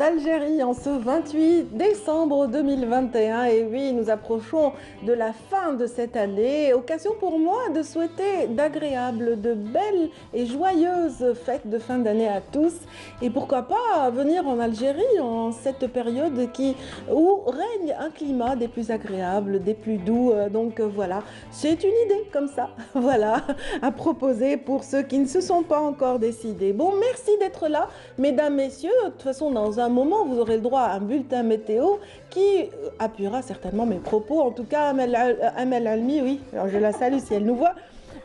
d'Algérie en ce 28 décembre 2021. Et oui, nous approchons de la fin de cette année. Occasion pour moi de souhaiter d'agréables, de belles et joyeuses fêtes de fin d'année à tous. Et pourquoi pas venir en Algérie en cette période où règne un climat des plus agréables, des plus doux. Donc voilà, c'est une idée comme ça, voilà, à proposer pour ceux qui ne se sont pas encore décidés. Bon, merci d'être là, mesdames, messieurs. De toute façon, dans un moment, vous aurez le droit à un bulletin météo qui appuiera certainement mes propos. En tout cas, Amel Almi, oui, alors je la salue si elle nous voit.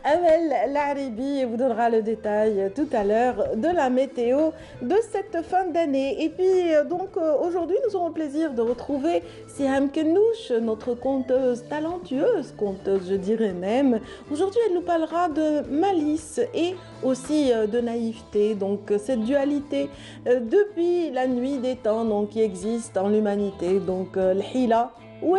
Amel Laribi vous donnera le détail tout à l'heure de la météo de cette fin d'année. Et puis aujourd'hui, nous aurons le plaisir de retrouver Siham Kennouch, notre conteuse, talentueuse conteuse, je dirais même. Aujourd'hui, elle nous parlera de malice et aussi de naïveté. Donc cette dualité depuis la nuit des temps donc, qui existe en l'humanité. Donc l'hila ou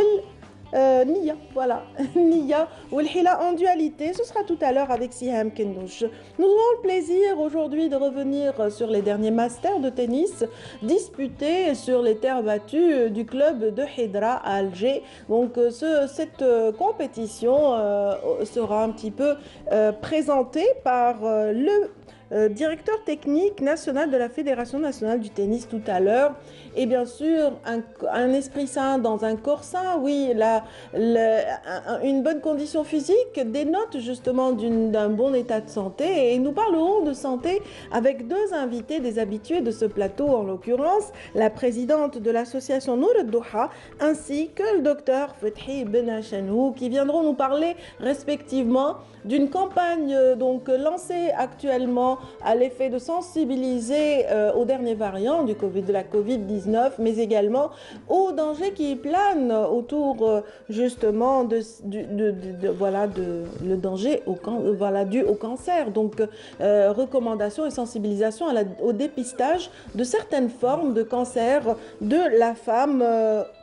Nia, voilà, Nia ou le Hila en dualité, ce sera tout à l'heure avec Siham Kennouch. Nous aurons le plaisir aujourd'hui de revenir sur les derniers masters de tennis disputés sur les terres battues du club de Hydra à Alger. Donc cette compétition sera un petit peu présentée par directeur technique national de la Fédération nationale du tennis tout à l'heure. Et bien sûr, un esprit sain dans un corps sain, oui, une bonne condition physique dénote justement d'un bon état de santé. Et nous parlerons de santé avec deux invités, des habitués de ce plateau, en l'occurrence, la présidente de l'association Nour al-Douha, ainsi que le docteur Fethi Ben Hachanou, qui viendront nous parler respectivement d'une campagne lancée actuellement à l'effet de sensibiliser aux derniers variants de la Covid-19, mais également aux dangers qui planent autour justement le danger dû au cancer. Donc recommandations et sensibilisation au dépistage de certaines formes de cancer de la femme,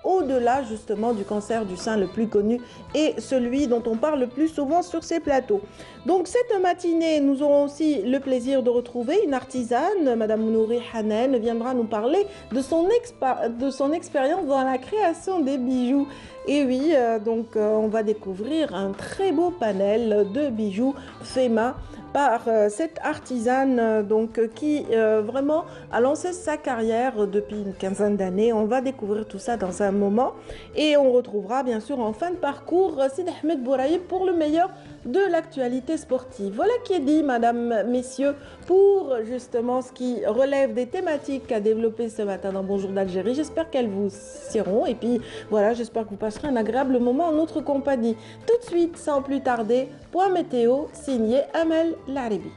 au-delà justement du cancer du sein le plus connu et celui dont on parle le plus souvent sur ces plateaux. Donc cette matinée, nous aurons aussi le plaisir de retrouver une artisane, Madame Nouri Hanen, viendra nous parler de son expérience dans la création des bijoux. Et oui, on va découvrir un très beau panel de bijoux FEMA par cette artisane qui vraiment a lancé sa carrière depuis une quinzaine d'années. On va découvrir tout ça dans un moment et on retrouvera bien sûr en fin de parcours Sid Ahmed Bouraïb pour le meilleur de l'actualité sportive. Voilà qui est dit, madame, messieurs, pour justement ce qui relève des thématiques qu'a développé ce matin dans Bonjour d'Algérie. J'espère qu'elles vous seront et puis voilà, j'espère que vous passerez un agréable moment en notre compagnie. Tout de suite, sans plus tarder, point météo signé Amel Laribi.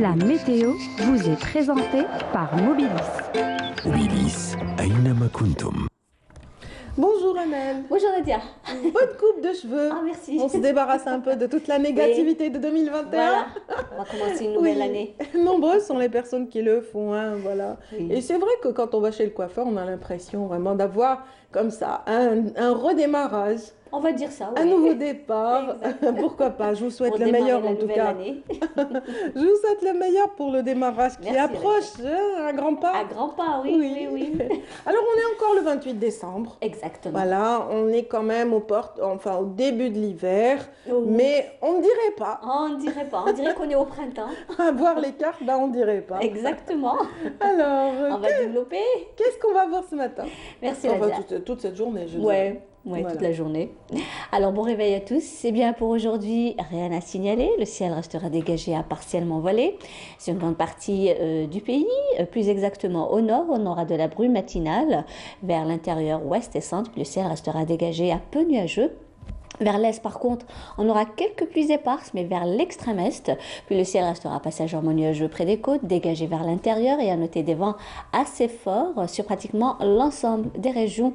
La météo vous est présentée par Mobilis. Mobilis, أينما كنتم. Bonjour Amel. Bonjour Nadia. Bonne coupe de cheveux. Ah merci. On se débarrasse un peu de toute la négativité de 2021. Voilà, on va commencer une nouvelle année. Nombreuses sont les personnes qui le font, hein, voilà. Oui. Et c'est vrai que quand on va chez le coiffeur, on a l'impression vraiment d'avoir comme ça un redémarrage. On va dire ça, oui. Un nouveau départ, pourquoi pas, je vous souhaite le meilleur en tout cas. Je vous souhaite le meilleur pour le démarrage qui Merci, approche, à grands pas. À grands pas, oui. Alors on est encore le 28 décembre. Exactement. Voilà, on est quand même au début de l'hiver, mais on ne dirait pas. On ne dirait pas, on dirait qu'on est au printemps. À voir les cartes, on ne dirait pas. Exactement. Alors, on va développer. Qu'est-ce qu'on va voir ce matin? Merci Nadia. Toute cette journée, je dirais. Ouais, voilà. Toute la journée. Alors, bon réveil à tous. C'est bien pour aujourd'hui, rien à signaler. Le ciel restera dégagé à partiellement voilé. C'est une grande partie du pays, plus exactement au nord. On aura de la brume matinale vers l'intérieur ouest et centre. Puis le ciel restera dégagé à peu nuageux. Vers l'est, par contre, on aura quelques pluies éparses, mais vers l'extrême est. Puis le ciel restera passagèrement nuageux près des côtes, dégagé vers l'intérieur et à noter des vents assez forts sur pratiquement l'ensemble des régions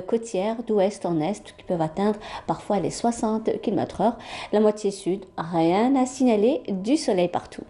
côtières d'ouest en est qui peuvent atteindre parfois les 60 km/h. La moitié sud, rien à signaler, du soleil partout.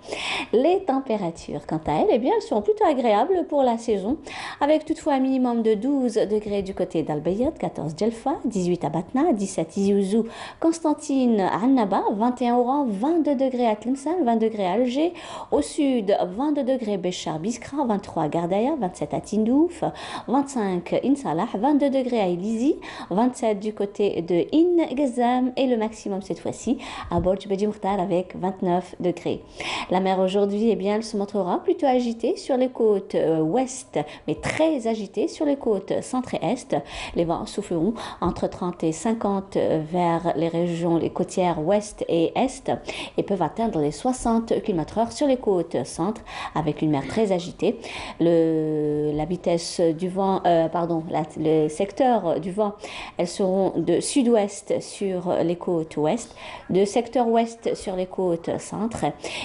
Les températures, quant à elles, eh bien, elles seront plutôt agréables pour la saison, avec toutefois un minimum de 12 degrés du côté d'Al Bayad, 14 Djelfa, 18 à Batna, 17 Tizi Ouzou, Tizi Ouzou, Constantine à Annaba, 21 Oran, 22 degrés à Tlemcen, 20 degrés à Alger. Au sud, 22 degrés Béchar Biskra, 23 à Gardaïa, 27 à Tindouf, 25 Insalah, 22 degrés à Ilizi, 27 du côté de In Ghazam et le maximum cette fois-ci à Borj Bedi Mokhtar avec 29 degrés. La mer aujourd'hui, eh bien, elle se montrera plutôt agitée sur les côtes ouest, mais très agitée sur les côtes centre et est. Les vents souffleront entre 30 et 50 vers les régions les côtières ouest et est et peuvent atteindre les 60 km/h sur les côtes centre avec une mer très agitée. La vitesse du vent, le secteur du vent, elles seront de sud-ouest sur les côtes ouest, de secteur ouest sur les côtes centre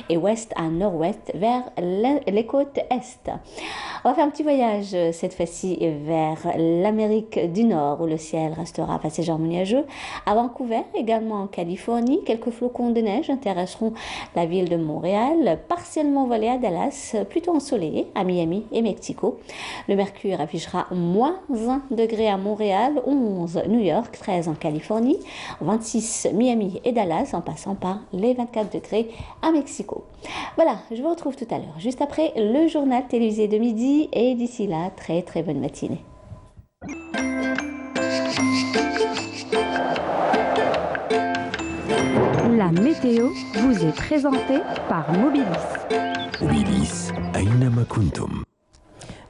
et ouest à nord-ouest vers les côtes est. On va faire un petit voyage cette fois-ci vers l'Amérique du Nord où le ciel restera passager nuageux. À Vancouver, également en Californie, quelques flocons de neige intéresseront la ville de Montréal, partiellement voilée à Dallas, plutôt ensoleillé à Miami et Mexico. Le mercure affichera moins 1 degré à Montréal, 11 New York, 13 en Californie, 26 Miami et Dallas en passant par les 24 degrés à Mexico. Voilà, je vous retrouve tout à l'heure, juste après le journal télévisé de midi et d'ici là, très très bonne matinée. La météo vous est présentée par Mobilis. Mobilis, أينما كنتم.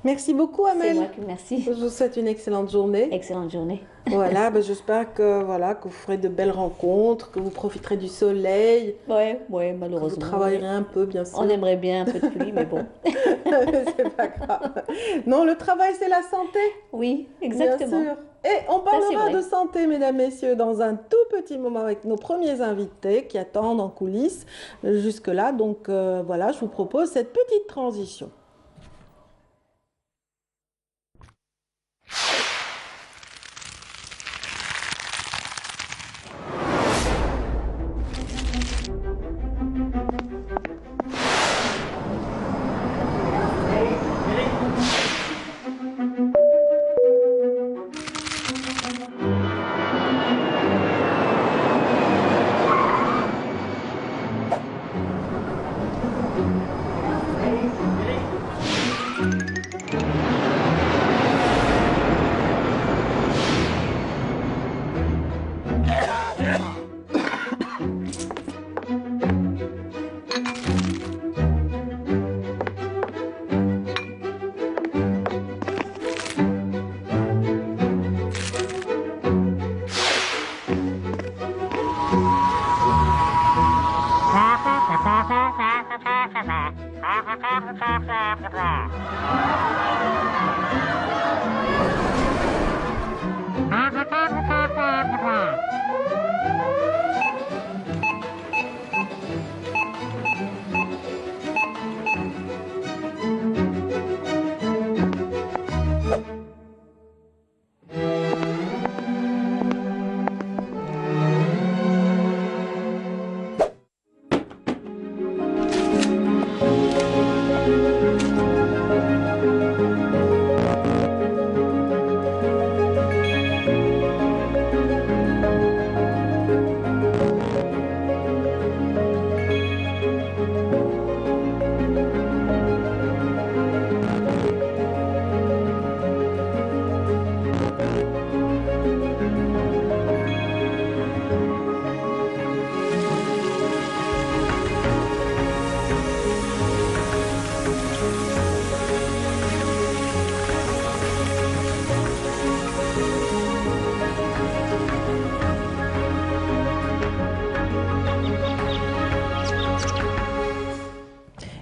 Merci beaucoup, C'est Amel. moi qui merci. Je vous souhaite une excellente journée. Excellente journée. Voilà, j'espère que vous ferez de belles rencontres, que vous profiterez du soleil, Ouais, que malheureusement. vous travaillerez un peu, bien sûr. On aimerait bien un peu de pluie, mais bon. C'est pas grave. Non, le travail, c'est la santé. Oui, exactement. Bien sûr. Et on c'est parlera vrai. de santé, mesdames, messieurs, dans un tout petit moment avec nos premiers invités qui attendent en coulisses jusque-là. Donc voilà, je vous propose cette petite transition.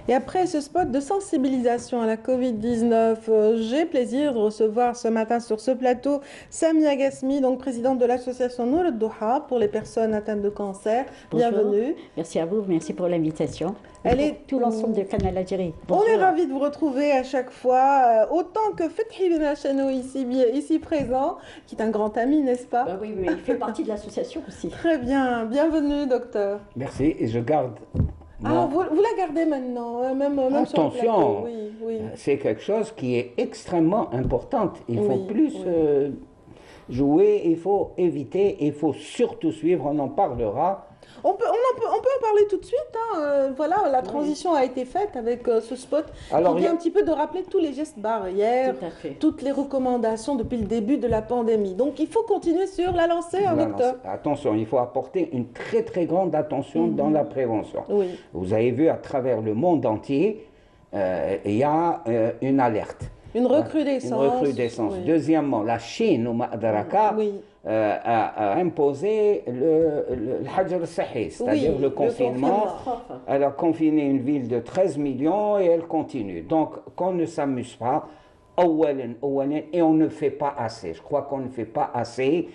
Et après ce spot de sensibilisation à la Covid-19, j'ai plaisir de recevoir ce matin sur ce plateau Samia Gasmi, donc présidente de l'association Nour al-Douha pour les personnes atteintes de cancer. Bonjour. Bienvenue. Merci à vous, merci pour l'invitation. Elle Pour est- tout l'ensemble de Canal Algérie. On est Bonjour. ravis de vous retrouver à chaque fois, autant que Fethi Ben Hachano ici présent, qui est un grand ami, n'est-ce pas? Bah oui, oui, il fait partie de l'association aussi. Très bien, bienvenue docteur. Merci, et je garde. Ah, Moi, vous la gardez maintenant, hein, même sur le Attention. plateau. Oui. c'est quelque chose qui est extrêmement important. Il faut Oui, plus oui. jouer, il faut éviter, il faut surtout suivre, on en parlera. On peut en parler tout de suite. Voilà, la transition a été faite avec ce spot Alors, qui vient un petit peu de rappeler tous les gestes barrières, Tout à fait. toutes les recommandations depuis le début de la pandémie. Donc, il faut continuer sur la lancée, docteur. Attention, il faut apporter une très très grande attention dans la prévention. Oui. Vous avez vu à travers le monde entier, il y a une alerte. Une recrudescence. Une recrudescence. Oui. Deuxièmement, la Chine, au Madaraka, Oui. a imposé le Hajar al-Sahi, c'est-à-dire Oui, le confinement. Elle a confiné une ville de 13 millions et elle continue. Donc, qu'on ne s'amuse pas, et on ne fait pas assez. Je crois qu'on ne fait pas assez.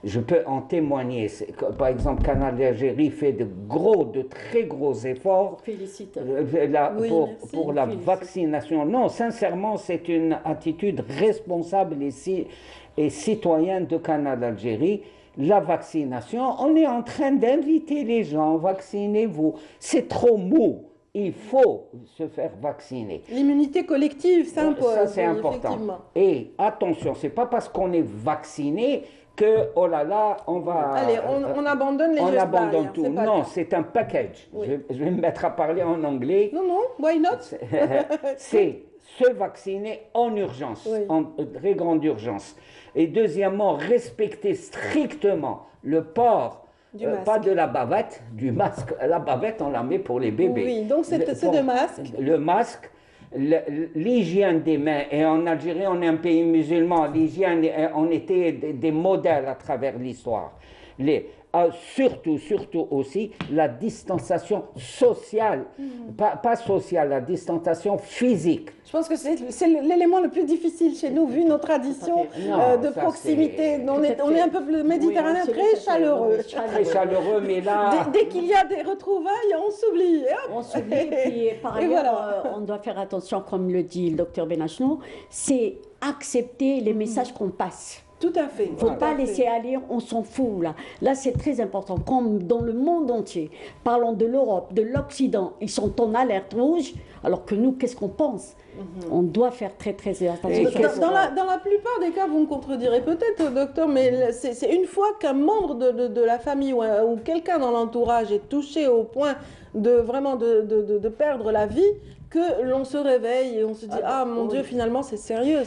Je peux en témoigner. Par exemple, Canal d'Algérie fait de très gros efforts Félicite. Oui, merci. pour la Félicite. vaccination. Non, sincèrement, c'est une attitude responsable et citoyenne de Canal d'Algérie. La vaccination, on est en train d'inviter les gens, vaccinez-vous. C'est trop mou. Il faut se faire vacciner. L'immunité collective s'impose. Ça, c'est oui, important. effectivement. Et attention, c'est pas parce qu'on est vacciné que, oh là là, on va... Allez, on abandonne les on gestes abandonne barrières, tout. c'est pas le Non, cas. c'est un package. Oui. Je vais me mettre à parler en anglais. Non, non, why not? C'est se vacciner en urgence, Oui. en très grande urgence. Et deuxièmement, respecter strictement le port, Du masque. pas de la bavette, du masque. La bavette, on la met pour les bébés. Oui, donc c'est Le- de masque. Le masque, l'hygiène des mains. Et en Algérie, on est un pays musulman. L'hygiène, on était des modèles à travers l'histoire. Surtout aussi, la distanciation sociale. Pas sociale, la distanciation physique. Je pense que c'est l'élément le plus difficile chez nous, vu nos traditions Non, de ça, proximité. c'est- On est un peu méditerranéen, Oui, très chaleureux. Très chaleureux, mais là... Dès qu'il y a des retrouvailles, on s'oublie. Et hop. On s'oublie, puis par Et ailleurs, voilà. on doit faire attention, comme le dit le docteur Benachnou, c'est accepter les messages qu'on passe. Tout à fait. Il ne faut pas laisser aller, on s'en fout là. Là, c'est très important. Comme dans le monde entier, parlons de l'Europe, de l'Occident, ils sont en alerte rouge, alors que nous, qu'est-ce qu'on pense? On doit faire très attention. Et Dans la plupart des cas, vous me contredirez peut-être, docteur, mais c'est une fois qu'un membre de la famille ou quelqu'un dans l'entourage est touché au point de vraiment de perdre la vie, que l'on se réveille et on se dit « Ah mon Dieu, finalement c'est sérieux,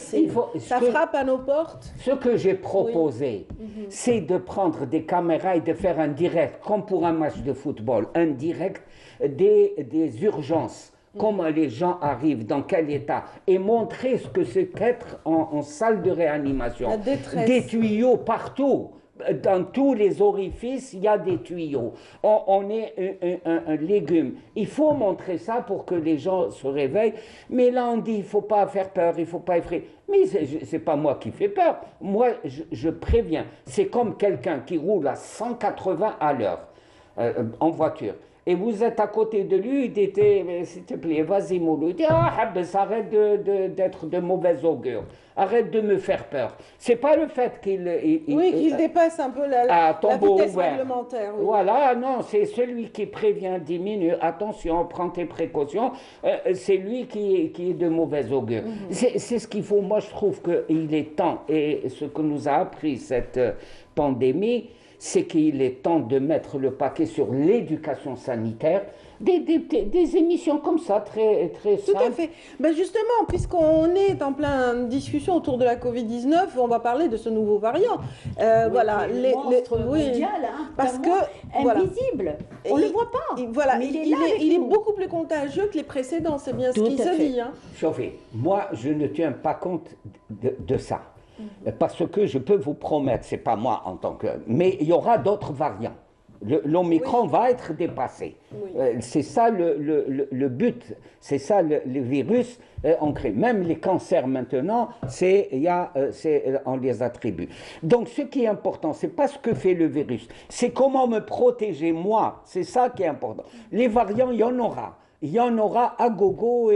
ça frappe à nos portes ». Ce que j'ai proposé, c'est de prendre des caméras et de faire un direct, comme pour un match de football, un direct des urgences. Comment les gens arrivent, dans quel état, et montrer ce que c'est qu'être en salle de réanimation. La détresse. Des tuyaux partout. Dans tous les orifices, il y a des tuyaux. On est un légume. Il faut montrer ça pour que les gens se réveillent. Mais là, on dit, il ne faut pas faire peur, il ne faut pas effrayer. Mais ce n'est pas moi qui fais peur. Moi, je préviens. C'est comme quelqu'un qui roule à 180 à l'heure en voiture. Et vous êtes à côté de lui, il dit, s'il te plaît, vas-y, Moulou. Il dit, Habs, arrête d'être de mauvais augure. Arrête de me faire peur. C'est pas le fait qu'il dépasse un peu la vitesse ouvert. réglementaire. Oui. Voilà, non, c'est celui qui prévient, diminue, attention, prends tes précautions. C'est lui qui est de mauvais augure. C'est ce qu'il faut. Moi, je trouve qu'il est temps, et ce que nous a appris cette pandémie, c'est qu'il est temps de mettre le paquet sur l'éducation sanitaire, des émissions comme ça, très Tout simples. à fait. Ben justement, puisqu'on est en pleine discussion autour de la Covid-19, on va parler de ce nouveau variant. Voilà, mondial, hein, parce que invisible, on ne le voit pas. Voilà, mais il est là avec il est nous. beaucoup plus contagieux que les précédents, c'est bien ce Tout qui à se fait. dit. Hein. Chauffez, moi, je ne tiens pas compte de ça. Parce que je peux vous promettre, c'est pas moi en tant que... Mais il y aura d'autres variants. L'Omicron va être dépassé. Oui. C'est ça le but. C'est ça le virus ancré. Même les cancers maintenant, on les attribue. Donc ce qui est important, c'est pas ce que fait le virus. C'est comment me protéger moi. C'est ça qui est important. Les variants, il y en aura. Il y en aura à gogo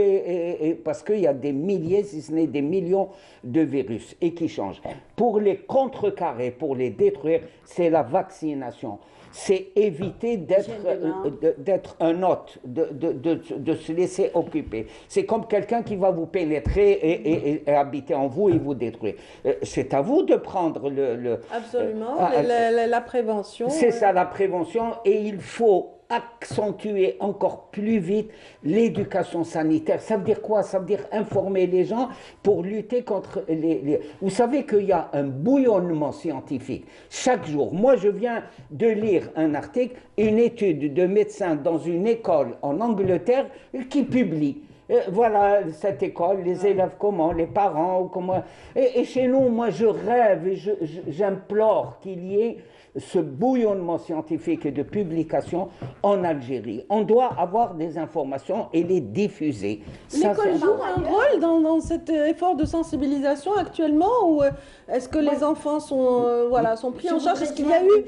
parce qu'il y a des milliers, si ce n'est des millions de virus et qui changent. Pour les contrecarrer, pour les détruire, c'est la vaccination. C'est éviter d'être un hôte, de se laisser occuper. C'est comme quelqu'un qui va vous pénétrer et habiter en vous et vous détruire. C'est à vous de prendre Absolument, la prévention. C'est ça, la prévention, et il faut accentuer encore plus vite l'éducation sanitaire. Ça veut dire quoi? Ça veut dire informer les gens pour lutter contre Vous savez qu'il y a un bouillonnement scientifique chaque jour. Moi, je viens de lire un article, une étude de médecins dans une école en Angleterre qui publie. Voilà cette école, les élèves comment, les parents comment. Et chez nous, moi, je rêve et j'implore qu'il y ait ce bouillonnement scientifique et de publication en Algérie. On doit avoir des informations et les diffuser. L'école joue un rôle dans cet effort de sensibilisation actuellement, ou est-ce que les enfants sont pris en charge? Est-ce qu'il y a eu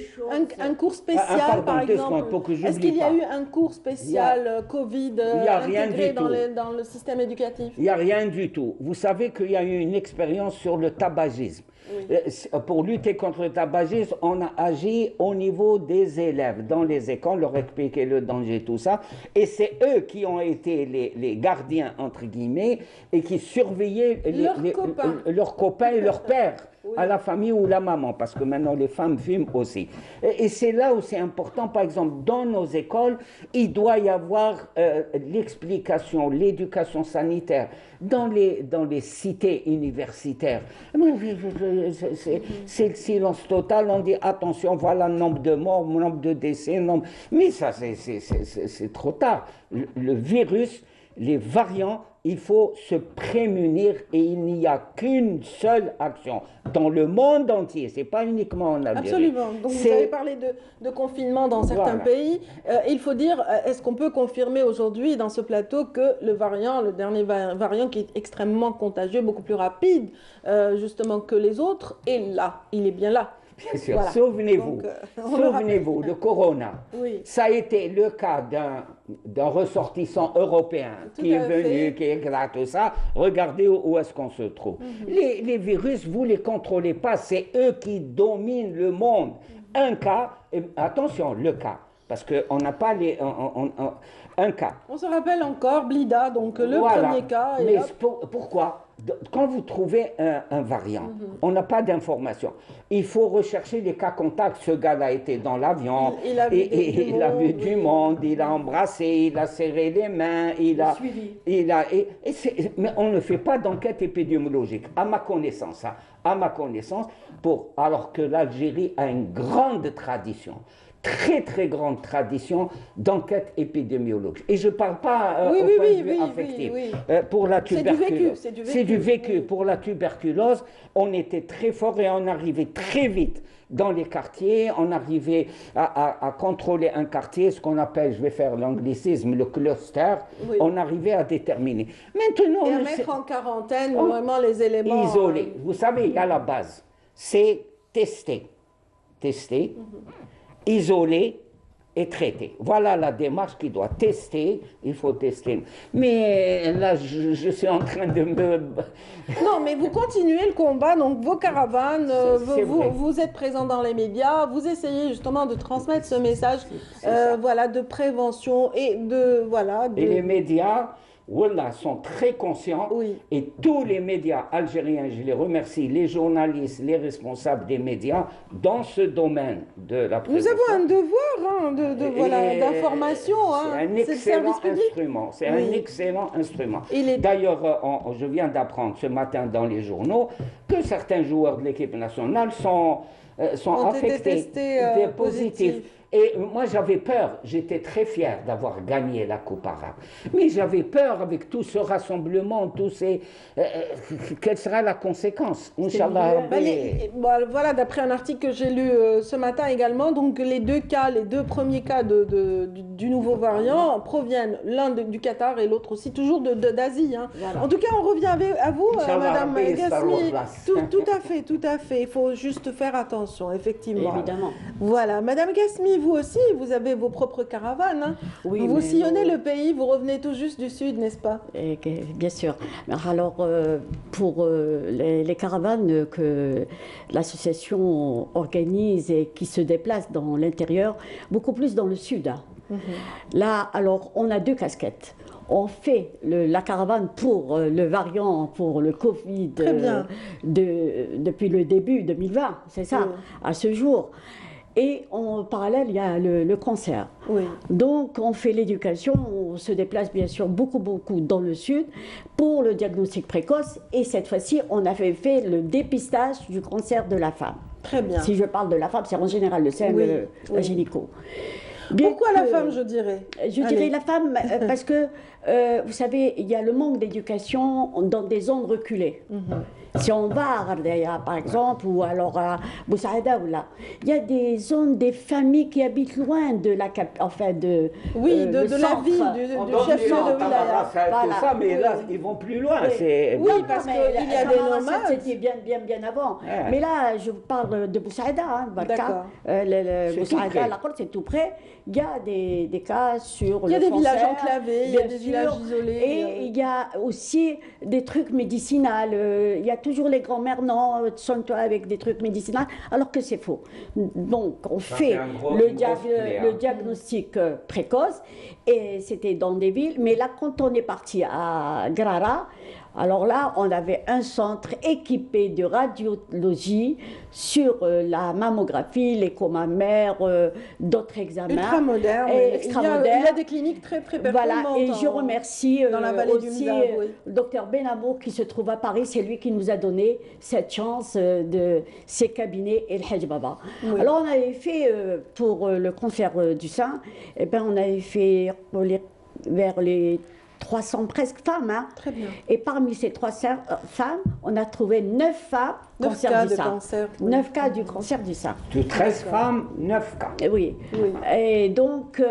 un cours spécial, par exemple? Est-ce qu'il y a eu un cours spécial Covid intégré dans le système éducatif? Il n'y a rien du tout. Vous savez qu'il y a eu une expérience sur le tabagisme. Oui. Pour lutter contre le tabagisme, on a agi au niveau des élèves dans les écoles, leur expliquer le danger, tout ça. Et c'est eux qui ont été les gardiens, entre guillemets, et qui surveillaient leurs copains et leurs pères. Oui. À la famille ou la maman, parce que maintenant les femmes fument aussi. Et c'est là où c'est important, par exemple, dans nos écoles, il doit y avoir l'explication, l'éducation sanitaire. Dans les cités universitaires, c'est le silence total, on dit attention, voilà le nombre de morts, le nombre de décès, mais ça c'est trop tard. Le virus, les variants, il faut se prémunir et il n'y a qu'une seule action dans le monde entier, c'est pas uniquement en Algérie. Absolument. Donc vous avez parlé de confinement dans certains pays. Il faut dire, est-ce qu'on peut confirmer aujourd'hui dans ce plateau que le dernier variant qui est extrêmement contagieux, beaucoup plus rapide justement que les autres, est là, il est bien là? Bien sûr, voilà. Souvenez-vous, le corona, oui. Ça a été le cas d'un ressortissant européen qui est venu, qui est là, tout ça. Regardez où est-ce qu'on se trouve. Les virus, vous ne les contrôlez pas, c'est eux qui dominent le monde. Un cas, attention, le cas, parce qu'on n'a pas un cas. On se rappelle encore Blida, donc le premier cas. Mais pourquoi? Quand vous trouvez un variant, on n'a pas d'information. Il faut rechercher les cas contacts. Ce gars-là était dans l'avion, il a vu du monde, il a embrassé, il a serré les mains, suivi. Mais on ne fait pas d'enquête épidémiologique, à ma connaissance. Alors que l'Algérie a une grande tradition. Très très grande tradition d'enquête épidémiologique. Et je ne parle pas au point de vue affectif. Pour la tuberculose. C'est du vécu. Pour la tuberculose, on était très fort et on arrivait très vite dans les quartiers. On arrivait à contrôler un quartier, ce qu'on appelle, je vais faire l'anglicisme, le cluster. Oui. On arrivait à déterminer. Maintenant, et à mettre en quarantaine vraiment les éléments. Isolés. Vous savez, il y a la base. C'est tester. Isoler et traiter. Voilà la démarche qui doit tester, il faut tester. Mais là, je suis en train de me... Non, mais vous continuez le combat, donc vos caravanes, vous êtes présents dans les médias, vous essayez justement de transmettre ce message de prévention et Et les médias... sont très conscients et tous les médias algériens, je les remercie, les journalistes, les responsables des médias dans ce domaine de la prévention. Nous avons un devoir d'information. C'est un excellent instrument. D'ailleurs, je viens d'apprendre ce matin dans les journaux que certains joueurs de l'équipe nationale sont affectés, positifs. Et moi, j'avais peur, j'étais très fier d'avoir gagné la Coupe arabe. Mais j'avais peur avec tout ce rassemblement, quelle sera la conséquence? Inch'Allah. D'après un article que j'ai lu ce matin également, donc les deux premiers cas du nouveau variant proviennent l'un du Qatar et l'autre aussi toujours d'Asie. Hein. Voilà. En tout cas, on revient à vous, Madame Ghasmi. Tout à fait, tout à fait. Il faut juste faire attention, effectivement. Évidemment. Voilà. Madame Gasmi, vous aussi, vous avez vos propres caravanes. Hein. Oui, Vous mais sillonnez le pays, vous revenez tout juste du sud, n'est-ce pas? Bien sûr. Alors, pour les caravanes que l'association organise et qui se déplacent dans l'intérieur, beaucoup plus dans le sud. Hein. Là, alors, on a deux casquettes. On fait la caravane pour le variant, pour le Covid, Très bien. depuis le début 2020, c'est ça, Oui. à ce jour. Et en parallèle, il y a le concert. Oui. Donc, on fait l'éducation, on se déplace bien sûr beaucoup dans le sud pour le diagnostic précoce. Et cette fois-ci, on avait fait le dépistage du cancer de la femme. Très bien. Si je parle de la femme, c'est en général le sein, Oui, la oui. gynéco. Bien Pourquoi la que- femme, je dirais? Je Allez. dirais la femme parce que, vous savez, il y a le manque d'éducation dans des zones reculées. Si on va à Ardea, par exemple, ou alors à Boussaïda, ou là, il y a des zones, des familles qui habitent loin de la enfin de Oui, le de la centre. ville, On du donne chef-lieu du de wilaya. Voilà. tout ça, mais là, Oui. ils vont plus loin. Oui. C'est... Oui, Non, parce mais qu'il y a des nomades. C'était bien avant. Ouais. Mais là, je vous parle de Boussaïda, hein, Barka. D'accord. Le C'est Boussaïda, tout près. la côte, c'est tout près. Il y a des cas sur Il y a le des villages cancer, enclavés, il y a bien des sûr. villages isolés. Et il y a aussi des trucs médicinaux. Il y a toujours les grands-mères, non, soigne-toi avec des trucs médicinaux, alors que c'est faux. Donc, on fait c'est une grosse clé, hein. le diagnostic précoce, et c'était dans des villes. Mais là, quand on est parti à Grara, alors là, on avait un centre équipé de radiologie sur la mammographie, l'écho mammaire, d'autres examens. Ultra moderne. Et Il y a- extra-moderne. Il y a des cliniques très performantes. Voilà, et je en- remercie dans la vallée du aussi Mzab, oui. le docteur Benamour qui se trouve à Paris. C'est lui qui nous a donné cette chance de ses cabinets et le Hajj Baba. Oui. Alors on avait fait pour le cancer du sein, eh ben, on avait fait vers les 300 presque femmes. Hein. Très bien. Et parmi ces 300 femmes, on a trouvé 9 femmes 9 cancer cas du de sein. cancer. Oui. 9 cas du cancer du sein. De 13 femmes, 9 cas. Oui. Oui. Et donc,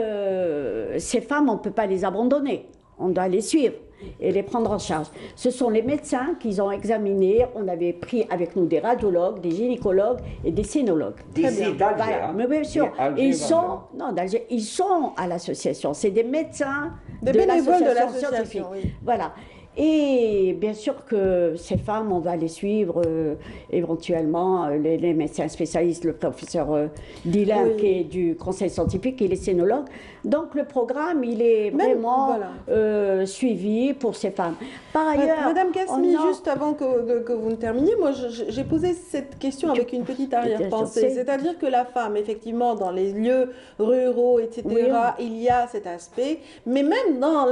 ces femmes, on ne peut pas les abandonner. On doit les suivre et les prendre en charge. Ce sont les médecins qui ont examiné. On avait pris avec nous des radiologues, des gynécologues et des sénologues. D'ici d'Alger. Voilà. hein. Mais bien sûr, Mais Alger, ils voilà. sont, non, d'Alger, ils sont à l'association. C'est des médecins Des bénévoles de l'association l'association, scientifique. oui. Voilà. Et bien sûr que ces femmes, on va les suivre éventuellement, les médecins spécialistes, le professeur Dylan, Oui. qui est du conseil scientifique, et les scénologues. Donc le programme, il est Même- vraiment voilà. suivi pour ces femmes. Par ailleurs, Madame Kasmi, on a- juste avant que vous ne terminiez, moi j'ai posé cette question avec une petite arrière-pensée. Je sais. C'est-à-dire que la femme, effectivement, dans les lieux ruraux, etc., Oui. il y a cet aspect, mais même dans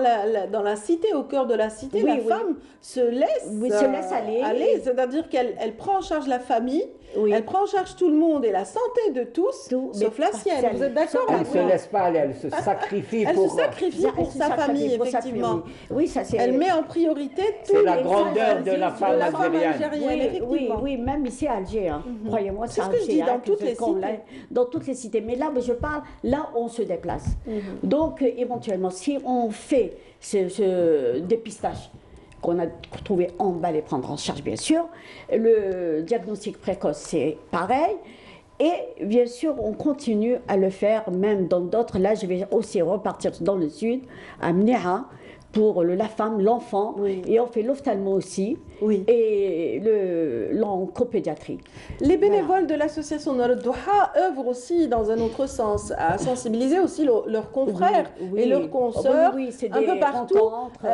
la cité, au cœur de la cité, Oui, la oui. femme se laisse, Oui, se laisse aller. C'est-à-dire qu'elle prend en charge la famille, Oui. elle prend en charge tout le monde et la santé de tous, Tout, sauf mais la pas sienne. celle. Vous êtes d'accord Elle avec ne se moi? laisse pas aller, elle se sacrifie Elle pour... se sacrifie Elle pour se sa sacrifie famille, pour sa effectivement. famille. Oui, ça c'est. Elle met en priorité C'est tous la les grandeur de la femme algérienne. Oui, effectivement. oui, même ici à Alger, hein. Croyez-moi, C'est ce à que je Alger, dis, hein, dans toutes les qu'on cités. l'a- Dans toutes les cités. Mais là, je parle, là, on se déplace. Donc, éventuellement, si on fait ce dépistage qu'on a trouvé, on va les prendre en charge, bien sûr. Le diagnostic précoce, c'est pareil. Et bien sûr, on continue à le faire même dans d'autres. Là, je vais aussi repartir dans le sud, à Mneha, pour la femme, l'enfant. Oui. Et on fait l'ophtalmo aussi. Oui. Et l'oncopédiatrie. Les bénévoles de l'association Noor Douha œuvrent aussi dans un autre sens, à sensibiliser aussi leurs confrères Oui, et oui. leurs consoeurs Oui, c'est un des peu partout rencontres.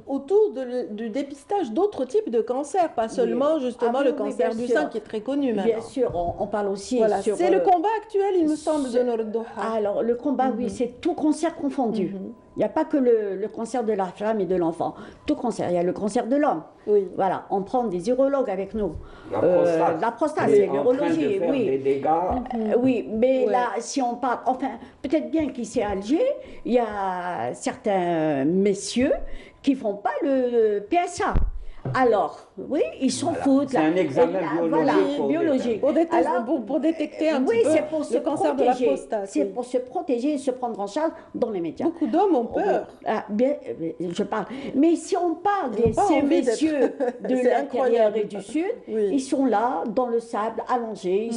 autour du dépistage d'autres types de cancers, pas seulement justement Ah oui, le oui, cancer bien du sûr. sein qui est très connu maintenant. Bien sûr, on parle aussi Voilà, sur... c'est le combat actuel, il me semble, de c'est- Noor Douha. Alors, le combat, oui, c'est tout cancer confondu. Il n'y a pas que le cancer de la femme et de l'enfant. Tout cancer. Il y a le cancer de l'homme. Oui. Voilà, on prend des urologues avec nous. La prostate. La prostate, Elle est c'est en train de l'urologie, faire oui. des dégâts. Oui, mais Ouais. là, si on parle, enfin, peut-être bien qu'ici à Alger, il y a certains messieurs qui font pas le PSA. Alors, Oui, ils s'en Voilà. foutent. C'est là. un examen Et là, biologique Voilà, pour biologique. Pour détecter un Oui, petit peu c'est pour se le cancer de la protéger. prostate. C'est Oui. pour se protéger et se prendre en charge dans les médias. Beaucoup d'hommes ont peur. Ah, bien, je parle. Mais si on parle Ils n'ont de pas ces envie d'être- messieurs de C'est l'intérieur incroyable. et du sud, Oui. ils sont là, dans le sable, allongés.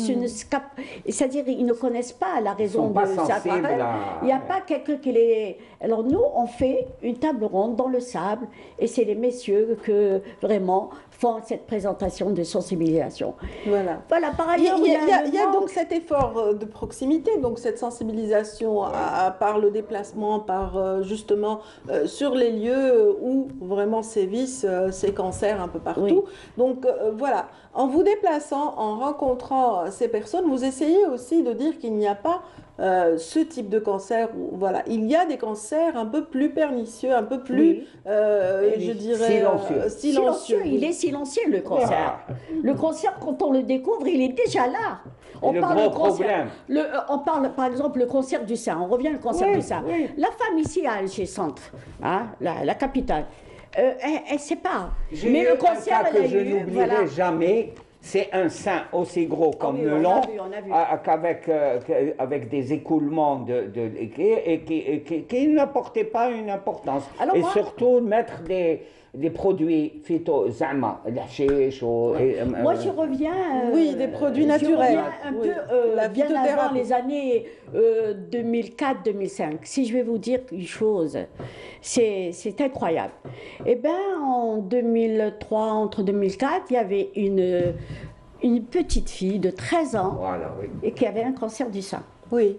C'est-à-dire, ils ne connaissent pas la raison sont pas de ça. sensibles à- Il n'y a pas quelqu'un qui les... Alors nous, on fait une table ronde dans le sable et c'est les messieurs que vraiment font cette présentation de sensibilisation. Voilà. Voilà, par Il y ailleurs, il y a le donc manque- cet effort de proximité, donc cette sensibilisation par le déplacement, par justement sur les lieux où vraiment sévissent ces cancers un peu partout. Oui. Donc voilà, en vous déplaçant, en rencontrant ces personnes, vous essayez aussi de dire qu'il n'y a pas ce type de cancer. Voilà, il y a des cancers un peu plus pernicieux, un peu plus, Oui. je dirais, Silencieux, il est silencieux le cancer. Le cancer, quand on le découvre, il est déjà là. On le parle gros de cancer. problème. On parle par exemple le cancer du sein. On revient au cancer Oui, du sein. oui. La femme ici à Alger Centre, hein, la capitale, elle ne sait pas. J'ai Mais eu le un cancer, cas elle que a je eu. n'oublierai Voilà. jamais. C'est un sein aussi gros comme oui, on a melon, vu, on a vu. avec des écoulements qui n'apportaient pas une importance. Alors et moi- surtout mettre des produits phyto, zama, la chiche, Moi, je reviens. Oui, des produits Je naturels. reviens un Oui. peu La bien avant phytothérapie. les années 2004-2005. Si je vais vous dire une chose, c'est incroyable. Eh bien, en 2003, entre 2004, il y avait une petite fille de 13 ans Voilà, oui. et qui avait un cancer du sein. Oui.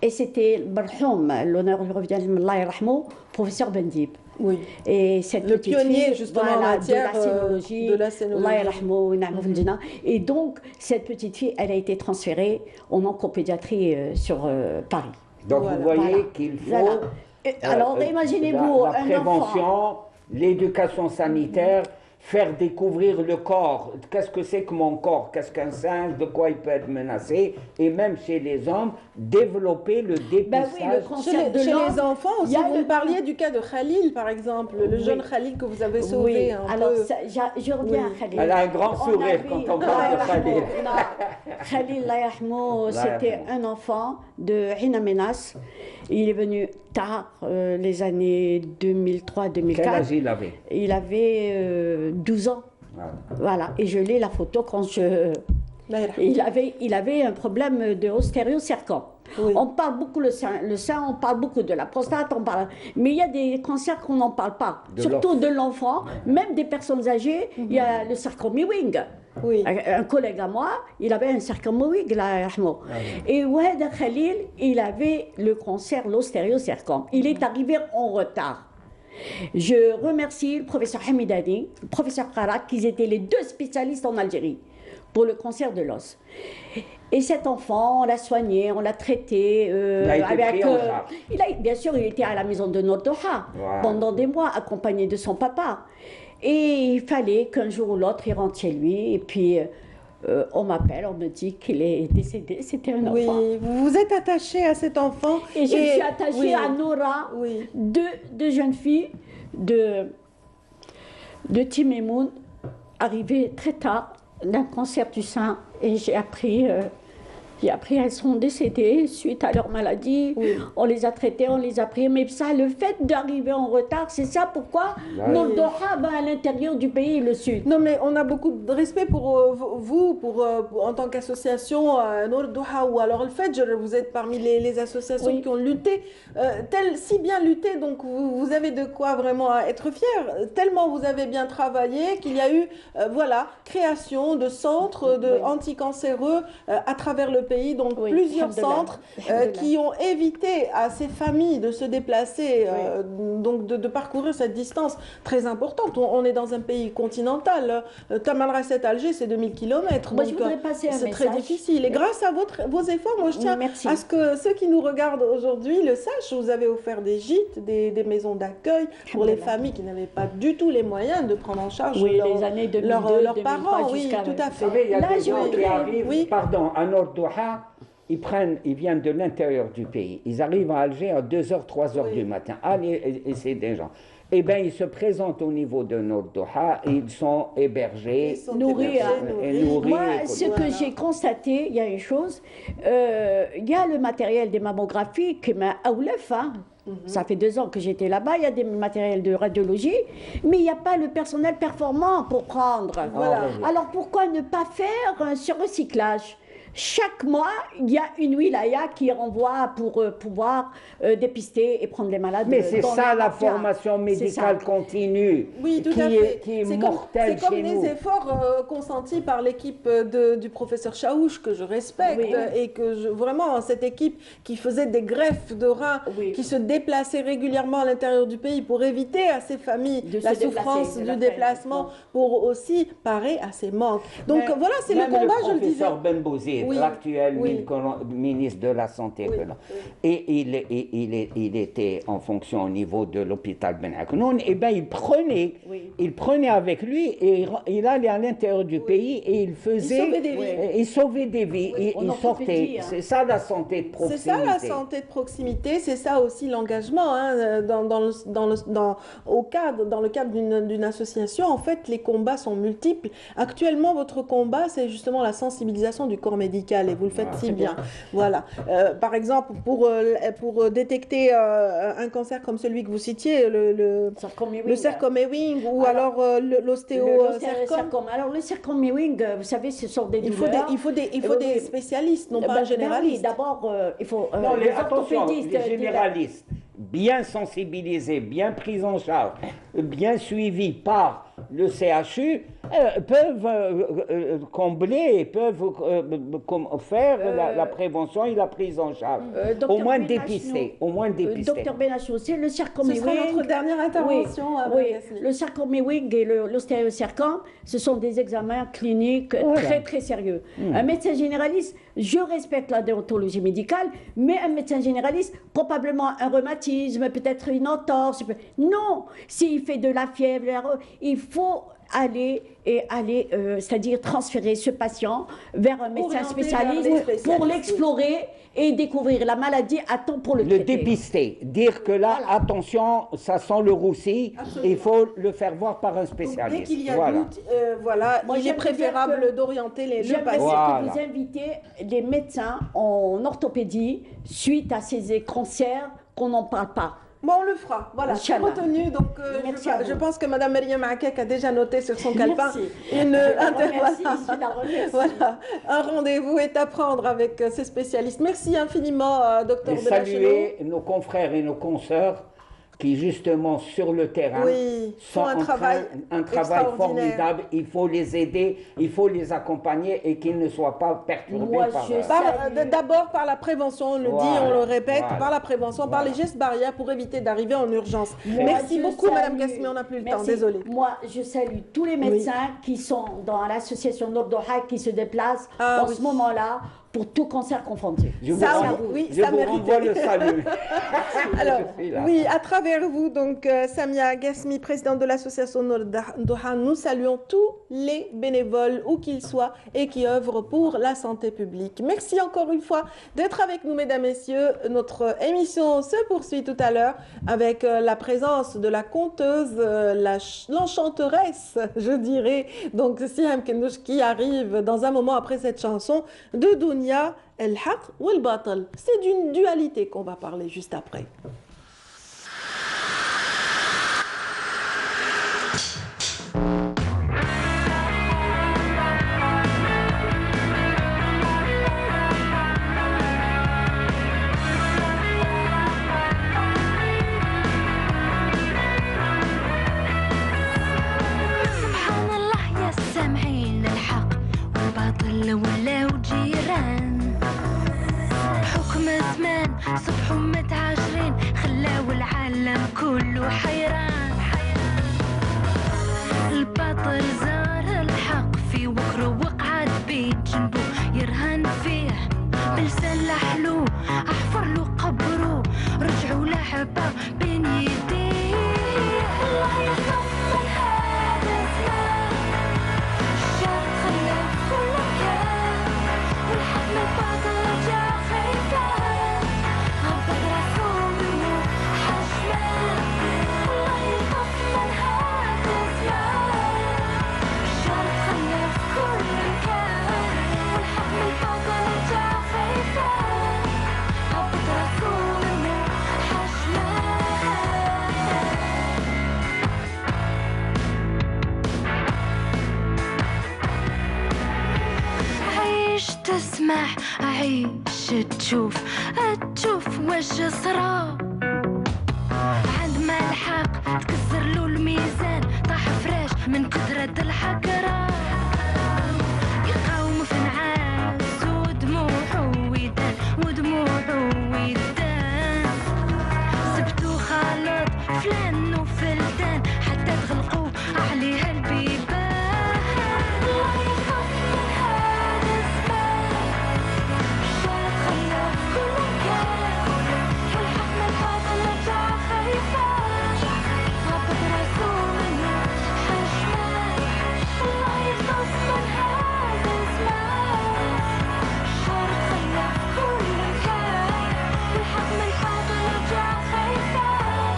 Et c'était le marhoum, l'honneur lui revient, Allah yarhamou, professeur Bendib. Oui. Et cette Le petite pionnier, fille, justement, en voilà, matière, de la scénologie, de la scénologie. Allah yarhamou, na'amou fil jannah. Et donc, cette petite fille, elle a été transférée en oncopédiatrie sur Paris. Donc Voilà. vous voyez Voilà. qu'il faut Voilà. Et alors, imaginez-vous la un prévention, enfant. l'éducation sanitaire, faire découvrir le corps. Qu'est-ce que c'est que mon corps? Qu'est-ce qu'un singe? De quoi il peut être menacé? Et même chez les hommes, développer le dépistage. Ben oui, le cancer de Chez l'homme, les enfants il aussi, y a vous le- me parliez du cas de Khalil, par exemple, le jeune Khalil que vous avez sauvé Oui, un alors peu. je reviens Oui. à Khalil. Elle a un grand On sourire avait- quand on parle de Khalil. Non, Khalil, Allah yarhamou, c'était un enfant de Hina Menas. Il est venu tard, les années 2003-2004. Quel âge il avait? Il avait 12 ans. Voilà. Voilà, et je l'ai la photo quand je... Là, il- Il avait un problème de ostériocercome. Oui. On parle beaucoup le sein, on parle beaucoup de la prostate, mais il y a des cancers qu'on n'en parle pas, De surtout de l'enfant, même des personnes âgées. Il y a le sarcome Ewing. Oui. Un collègue à moi, il avait un sarcome Ewing, là, yarhamou. Et Oued Khalil, il avait le cancer, l'ostériocercome. Il est arrivé en retard. Je remercie le professeur Hamidani, le professeur Karak, qui étaient les deux spécialistes en Algérie pour le cancer de l'os. Et cet enfant, on l'a soigné, on l'a traité. Il a été pris en charge. Bien sûr, il était à la maison de Nord-Doha Voilà. pendant des mois, accompagné de son papa. Et il fallait qu'un jour ou l'autre, il rentre chez lui. Et puis, on m'appelle, on me dit qu'il est décédé. C'était un enfant. Oui, vous vous êtes attaché à cet enfant. Et je me suis attachée oui. à Nora, Oui. deux jeunes filles de Timemoun, arrivées très tard d'un cancer du sein. Et j'ai appris, elles sont décédées suite à leur maladie. Oui. On les a traitées, on les a pris. Mais ça, le fait d'arriver en retard, c'est ça pourquoi Oui. nos Doha, à l'intérieur du pays, le sud. Non, mais on a beaucoup de respect pour vous, en tant qu'association Nour Doha, ou alors le fait, vous êtes parmi les associations Oui. qui ont lutté, si bien lutté, donc vous avez de quoi vraiment être fiers, tellement vous avez bien travaillé qu'il y a eu, création de centres Oui. anticancéreux à travers le pays, donc Oui, plusieurs alhamdoulilah. centres Alhamdoulilah. qui ont évité à ces familles de se déplacer, Oui. donc de parcourir cette distance très importante. On est dans un pays continental. Tamal Rasset Alger, c'est 2000 km. Moi, je voudrais passer un c'est très message. difficile. Et grâce à vos efforts, moi, je tiens Merci. à ce que ceux qui nous regardent aujourd'hui le sachent. Vous avez offert des gîtes, des maisons d'accueil pour les Alhamdoulilah. familles qui n'avaient pas du tout les moyens de prendre en charge Oui, leurs les années 2002, leurs 2003 parents. Oui, jusqu'à- tout à Vous savez, fait. il y a Là, des je gens qui voudrais- arrivent, oui. pardon, à Nord-Doha, ils viennent de l'intérieur du pays. Ils arrivent à Alger à 2h, 3h Oui. du matin. Allez, et c'est des gens. eh bien, ils se présentent au niveau de Nour-Doha et ils sont hébergés, Ils sont Nourris, hébergés, et nourris. nourris. Moi, et- ce que j'ai constaté, il y a une chose, il y a le matériel des mammographies qui m'a oulef, hein. Ça fait 2 ans que j'étais là-bas, il y a des matériels de radiologie, mais il n'y a pas le personnel performant pour prendre. Voilà. Alors pourquoi ne pas faire ce recyclage? Chaque mois, il y a une wilaya qui renvoie pour pouvoir dépister et prendre les malades. Mais c'est dans ça les la mafias. formation C'est médicale ça. continue, Oui, tout qui à est, fait. qui est C'est mortelle comme chez les nous. efforts consentis par l'équipe du professeur Chaouch, que je respecte, Oui. et que vraiment, cette équipe qui faisait des greffes de reins, Oui. qui se déplaçait régulièrement à l'intérieur du pays pour éviter à ces familles De la se déplacer, souffrance de du la déplacement, peine, pour aussi parer à ces manques. Donc Mais voilà, c'est le Même combat, je le disais. professeur Ben Bouzid, Oui, l'actuel oui. ministre de la Santé, Oui, et il était en fonction au niveau de l'hôpital Ben Aknoun, et bien Oui. il prenait avec lui et il allait à l'intérieur du pays et il faisait, sauvait des vies. il sauvait des vies, en il sortait. orthopédie, hein. C'est ça la santé de C'est ça proximité. la santé de proximité, c'est ça aussi l'engagement. Hein, dans le cadre d'une association, en fait, les combats sont multiples. Actuellement, votre combat, c'est justement la sensibilisation du corps médical et vous le faites si bien. Voilà. Par exemple, pour détecter un cancer comme celui que vous citiez, le sarcome Ewing ou alors l'ostéosarcome. l'ostéosarcome. Alors le sarcome Ewing, vous savez, ce sont des Il faut douleurs. des spécialistes, non pas un Oui, généraliste. d'abord, il faut Non, les attention, orthopédistes. les généralistes, bien sensibilisés, bien pris en charge, bien suivis par le CHU, peuvent combler, peuvent faire la prévention et la prise en charge. Au moins dépister, au moins dépister. Docteur Benachou, c'est le sarcome Ce sera Ewing. notre dernière intervention. Oui, Madame oui. Gasly. Le sarcome Ewing et l'ostéosarcome, ce sont des examens cliniques très très sérieux. Un médecin généraliste, je respecte la déontologie médicale, mais un médecin généraliste, probablement un rhumatisme, peut-être une entorse. Non, s'il fait de la fièvre, il faut aller, c'est-à-dire transférer ce patient vers un médecin Orienter vers les spécialiste spécialistes, pour l'explorer et découvrir la maladie à temps pour le Le traiter. dépister, dire que là, attention, ça sent le roussi, Absolument. il faut le faire voir par un Donc, spécialiste. dès qu'il y a Voilà. doute, voilà, Moi, il est j'aimerais préférable dire que- d'orienter le J'aimerais patient. Voilà. que vous invitez les médecins en orthopédie suite à ces cancers qu'on n'en parle pas. Bon, on le fera. Voilà, c'est Inch'Allah. retenu. Donc, Merci à je vous. pense que Mme Maryam Akek a déjà noté sur son calepin Merci. une Merci, je la remercie. Voilà, un rendez-vous est à prendre avec ces spécialistes. Merci infiniment, Dr Et Belachelo. saluer nos confrères et nos consoeurs qui, justement, sur le terrain, Oui, sont font un en travail un travail extraordinaire. formidable. Il faut les aider, il faut les accompagner et qu'ils ne soient pas perturbés Moi, par... je- D'abord par la prévention, on le dit, Voilà, on le répète, voilà. par la prévention, par Voilà. les gestes barrières pour éviter d'arriver en urgence. Moi, Merci je beaucoup, salue- Madame Gasmi, on n'a plus le temps, Merci. désolée. Moi, je salue tous les médecins qui sont dans l'association Nord-Doha qui se déplacent Ah, en oui. ce moment-là pour tout cancer confondu. Je vous, Ça, renvoie- oui, je ça vous méritait. renvoie le salut. Alors, Je suis là. oui, à travers vous, donc Samia Gasmi, présidente de l'association Nord-Doha, nous saluons tous les bénévoles, où qu'ils soient, et qui œuvrent pour la santé publique. Merci encore une fois d'être avec nous, mesdames, messieurs. Notre émission se poursuit tout à l'heure avec la présence de la conteuse, l'enchanteresse, je dirais, donc Siam Kenouch, qui arrive dans un moment après cette chanson de Dounia El Haq ou El Batal. C'est d'une dualité qu'on va parler juste après. سبحان الله يا السامعين الحق والباطل ولاو جيران بحكم الزمان صبحوا متعاشرين خلاو العالم كله حيران الباطل زار الحق في وكره وقعد بين جنبه يرهن فيه بلسان لحلو احفر له قبره رجعوا لعبه بين يديه الله يصفر هذا الزمان الشر خلى كل مكان والحق من الباطل رجع خيفان غضب راسه منه حشمان الله يصفر تشوف واش صرا عندما الحق تكسر له الميزان طاح فراش من كثرة الحكرة يقاوم في نعاس ودموعه ويدان سبتو خالط فلان وفلتان حتى تغلقوا عليها البيبان الله يخاف من هذا الزمان الشارع تخير كل مكان والحق من الباطل رجع خايفان غابت راسو منه حشمان الله يخاف من هذا الزمان الشارع تخير كل مكان والحق من الباطل رجع خايفان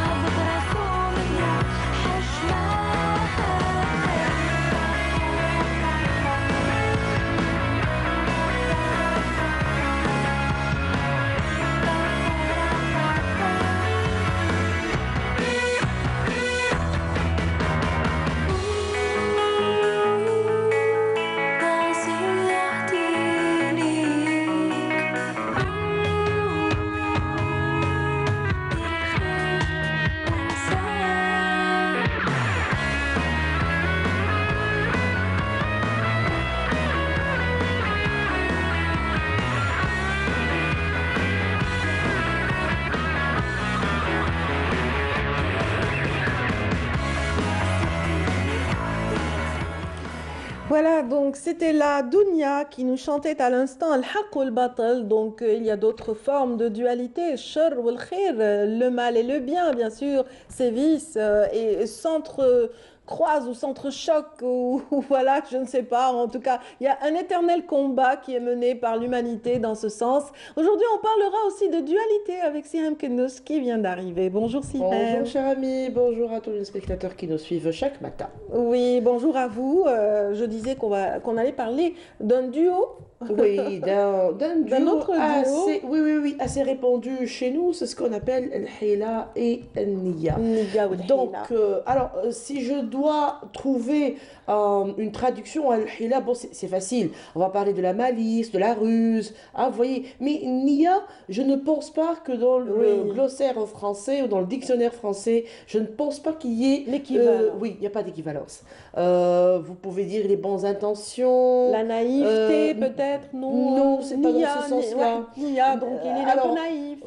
غابت راسو منه حشمان قاسي يعطيني Voilà, donc c'était la Dounia qui nous chantait à l'instant Al-Haq ou Al-Batal. Donc il y a d'autres formes de dualité, Shar ou Al-Khir, le mal et le bien, bien sûr, sévissent et s'entrecroisent ou s'entrechoquent, ou voilà, je ne sais pas. En tout cas, il y a un éternel combat qui est mené par l'humanité dans ce sens. Aujourd'hui, on parlera aussi de dualité avec Siham Kennous qui vient d'arriver. Bonjour Siham. Bonjour cher ami, bonjour à tous les spectateurs qui nous suivent chaque matin. Oui, bonjour à vous. Je disais qu'on allait parler d'un duo. Oui, d'un autre duo. Oui, assez répandu chez nous, c'est ce qu'on appelle el-hila et el-niya. Donc, alors, si je dois trouver une traduction à el-hila, bon, c'est facile. On va parler de la malice, de la ruse, hein, vous voyez. Mais niya, je ne pense pas que dans le glossaire français ou dans le dictionnaire français, je ne pense pas qu'il y ait... l'équivalent. Oui, il n'y a pas d'équivalence. Vous pouvez dire les bonnes intentions. La naïveté, peut-être, non? Non, c'est pas dans ce sens-là. Nia, donc il est un peu naïf.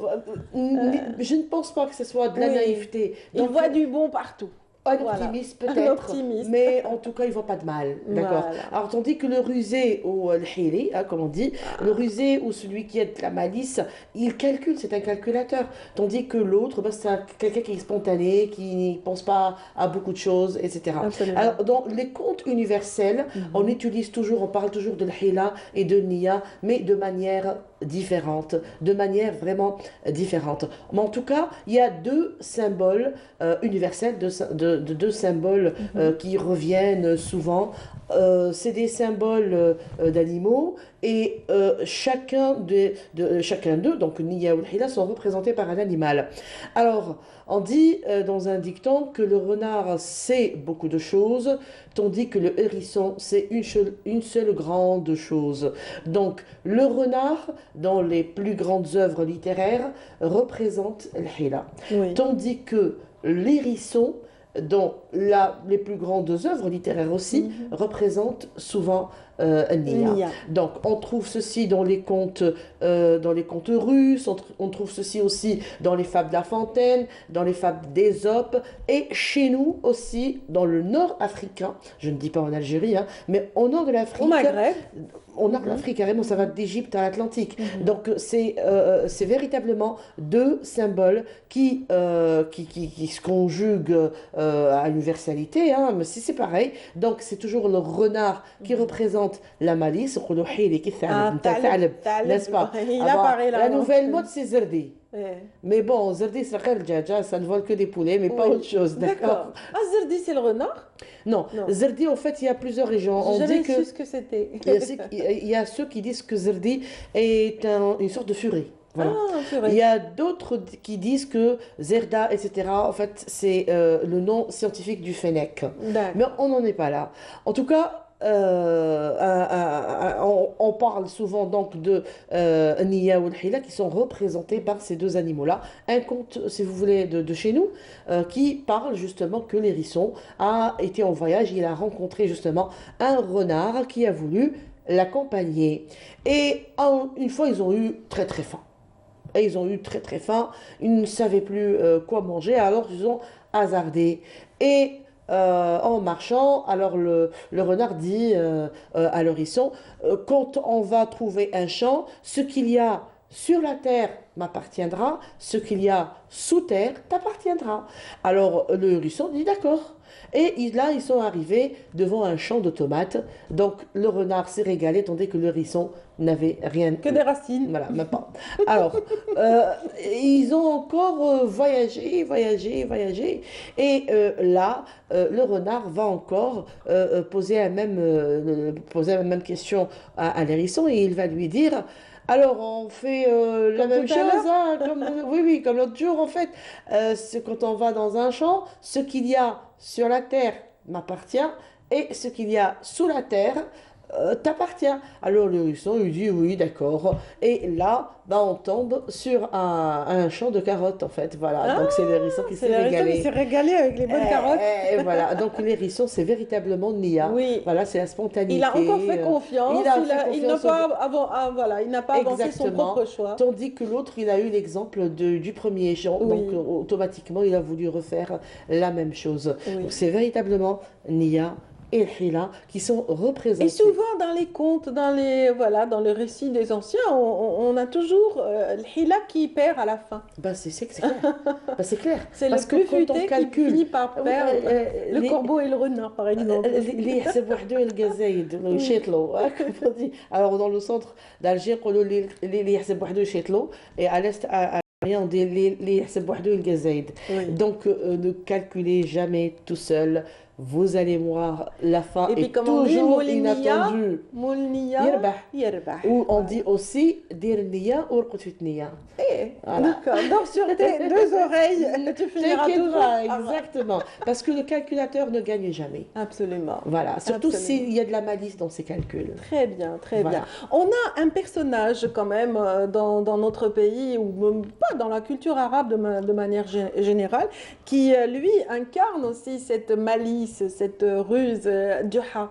Je ne pense pas que ce soit de la naïveté. Il voit du bon partout. Un optimiste peut-être, mais en tout cas il ne voit pas de mal, d'accord. Voilà. Alors tandis que le rusé ou le hili, hein, comme on dit, le rusé ou celui qui a de la malice, il calcule, c'est un calculateur. Tandis que l'autre, bah, c'est quelqu'un qui est spontané, qui ne pense pas à beaucoup de choses, etc. Absolument. Alors dans les contes universels, on parle toujours de l'hila et de nia, mais de manière différente, de manière vraiment différente. Mais en tout cas, il y a deux symboles universels, deux symboles qui reviennent souvent. C'est des symboles d'animaux et chacun d'eux, donc Niya ou Hila, sont représentés par un animal. Alors, on dit dans un dicton que le renard sait beaucoup de choses, tandis que le hérisson sait une seule grande chose. Donc, le renard, dans les plus grandes œuvres littéraires, représente l'Hila. Oui. Tandis que l'hérisson, dans les plus grandes œuvres littéraires aussi, représentent souvent Niya. Donc on trouve ceci dans les contes russes, on trouve ceci aussi dans les fables de La Fontaine, dans les fables d'Ésope, et chez nous aussi dans le nord africain, je ne dis pas en Algérie, hein, mais au nord de l'Afrique. Au Maghreb. On a l'Afrique carrément, ça va d'Égypte à l'Atlantique. Donc c'est véritablement deux symboles qui se conjuguent à l'universalité, hein, mais c'est pareil. Donc c'est toujours le renard qui représente la malice, n'est-ce pas? La nouvelle mode c'est Zerdi. Mais bon, Zerdi c'est Djaja, ça ne vole que des poulets, mais pas autre chose, d'accord? Ah, Zerdi c'est le renard? Non, Zerdi, en fait, il y a plusieurs régions. On dit que ce que c'était. Il y a ceux qui disent que Zerdi est une sorte de furet. Voilà. Ah, il y a d'autres qui disent que Zerda, etc., en fait, c'est le nom scientifique du fennec. Mais on n'en est pas là. En tout cas, on parle souvent donc de Nia ou Hila qui sont représentés par ces deux animaux-là. Un conte, si vous voulez, de chez nous, qui parle justement que l'hérisson a été en voyage, il a rencontré justement un renard qui a voulu l'accompagner. Et une fois, ils ont eu très très faim. Et ils ont eu très très faim, ils ne savaient plus quoi manger, alors ils ont hasardé. Et en marchant, alors le renard dit à l'hérisson, quand on va trouver un champ, ce qu'il y a sur la terre m'appartiendra, ce qu'il y a sous terre t'appartiendra. Alors le hérisson dit d'accord. Et là, ils sont arrivés devant un champ de tomates. Donc le renard s'est régalé, tandis que le hérisson n'avait rien. Que des racines. Voilà, même pas. Alors, ils ont encore voyagé. Et là, le renard va encore poser la même question à l'hérisson et il va lui dire. Alors, on fait la même tout à chose, hein, oui, comme l'autre jour, en fait. C'est quand on va dans un champ, ce qu'il y a sur la terre m'appartient et ce qu'il y a sous la terre t'appartient. Alors le hérisson lui dit oui, d'accord. Et là, on tombe sur un champ de carottes, en fait. Voilà, donc c'est le hérisson qui s'est régalé. Il s'est régalé avec les bonnes carottes. Et voilà, donc l'hérisson, c'est véritablement Nia. Oui. Voilà, c'est la spontanéité. Il a encore fait confiance. Il n'a pas avancé son Exactement. propre choix. Tandis que l'autre, il a eu l'exemple du premier champ. Oui. Donc automatiquement, il a voulu refaire la même chose. Oui. Donc c'est véritablement Nia et Hila qui sont représentés. Et souvent dans les contes, dans le récit des anciens, on a toujours le Hila qui perd à la fin. C'est clair. C'est clair. C'est Parce le que plus quand on futé qui calcule, finit par perdre. Le corbeau et le renard, par exemple. اللي يحسب وحده يلقى زايد يشيطلو comme on dit. Alors dans le centre d'Alger يقولوا اللي يحسب وحده يشيطلو et à l'est à Paris, on dit اللي يحسب وحده يلقى زايد. Oui. Donc ne calculez jamais tout seul. Vous allez voir, la fin Et puis est comme on dit, toujours Moulniya, inattendue. Moulniya, Yerbah. yerbah. Ou on dit aussi dir niya ou rqut niya. Voilà. D'accord. Donc sur tes deux oreilles, tu finiras T'inquiète toujours. pas, exactement. Parce que le calculateur ne gagne jamais. Absolument. Voilà, surtout Absolument. s'il y a de la malice dans ses calculs. Très bien, très Voilà. bien. On a un personnage quand même dans notre pays, ou même pas dans la culture arabe de manière générale, qui lui incarne aussi cette malice, cette ruse, Juha.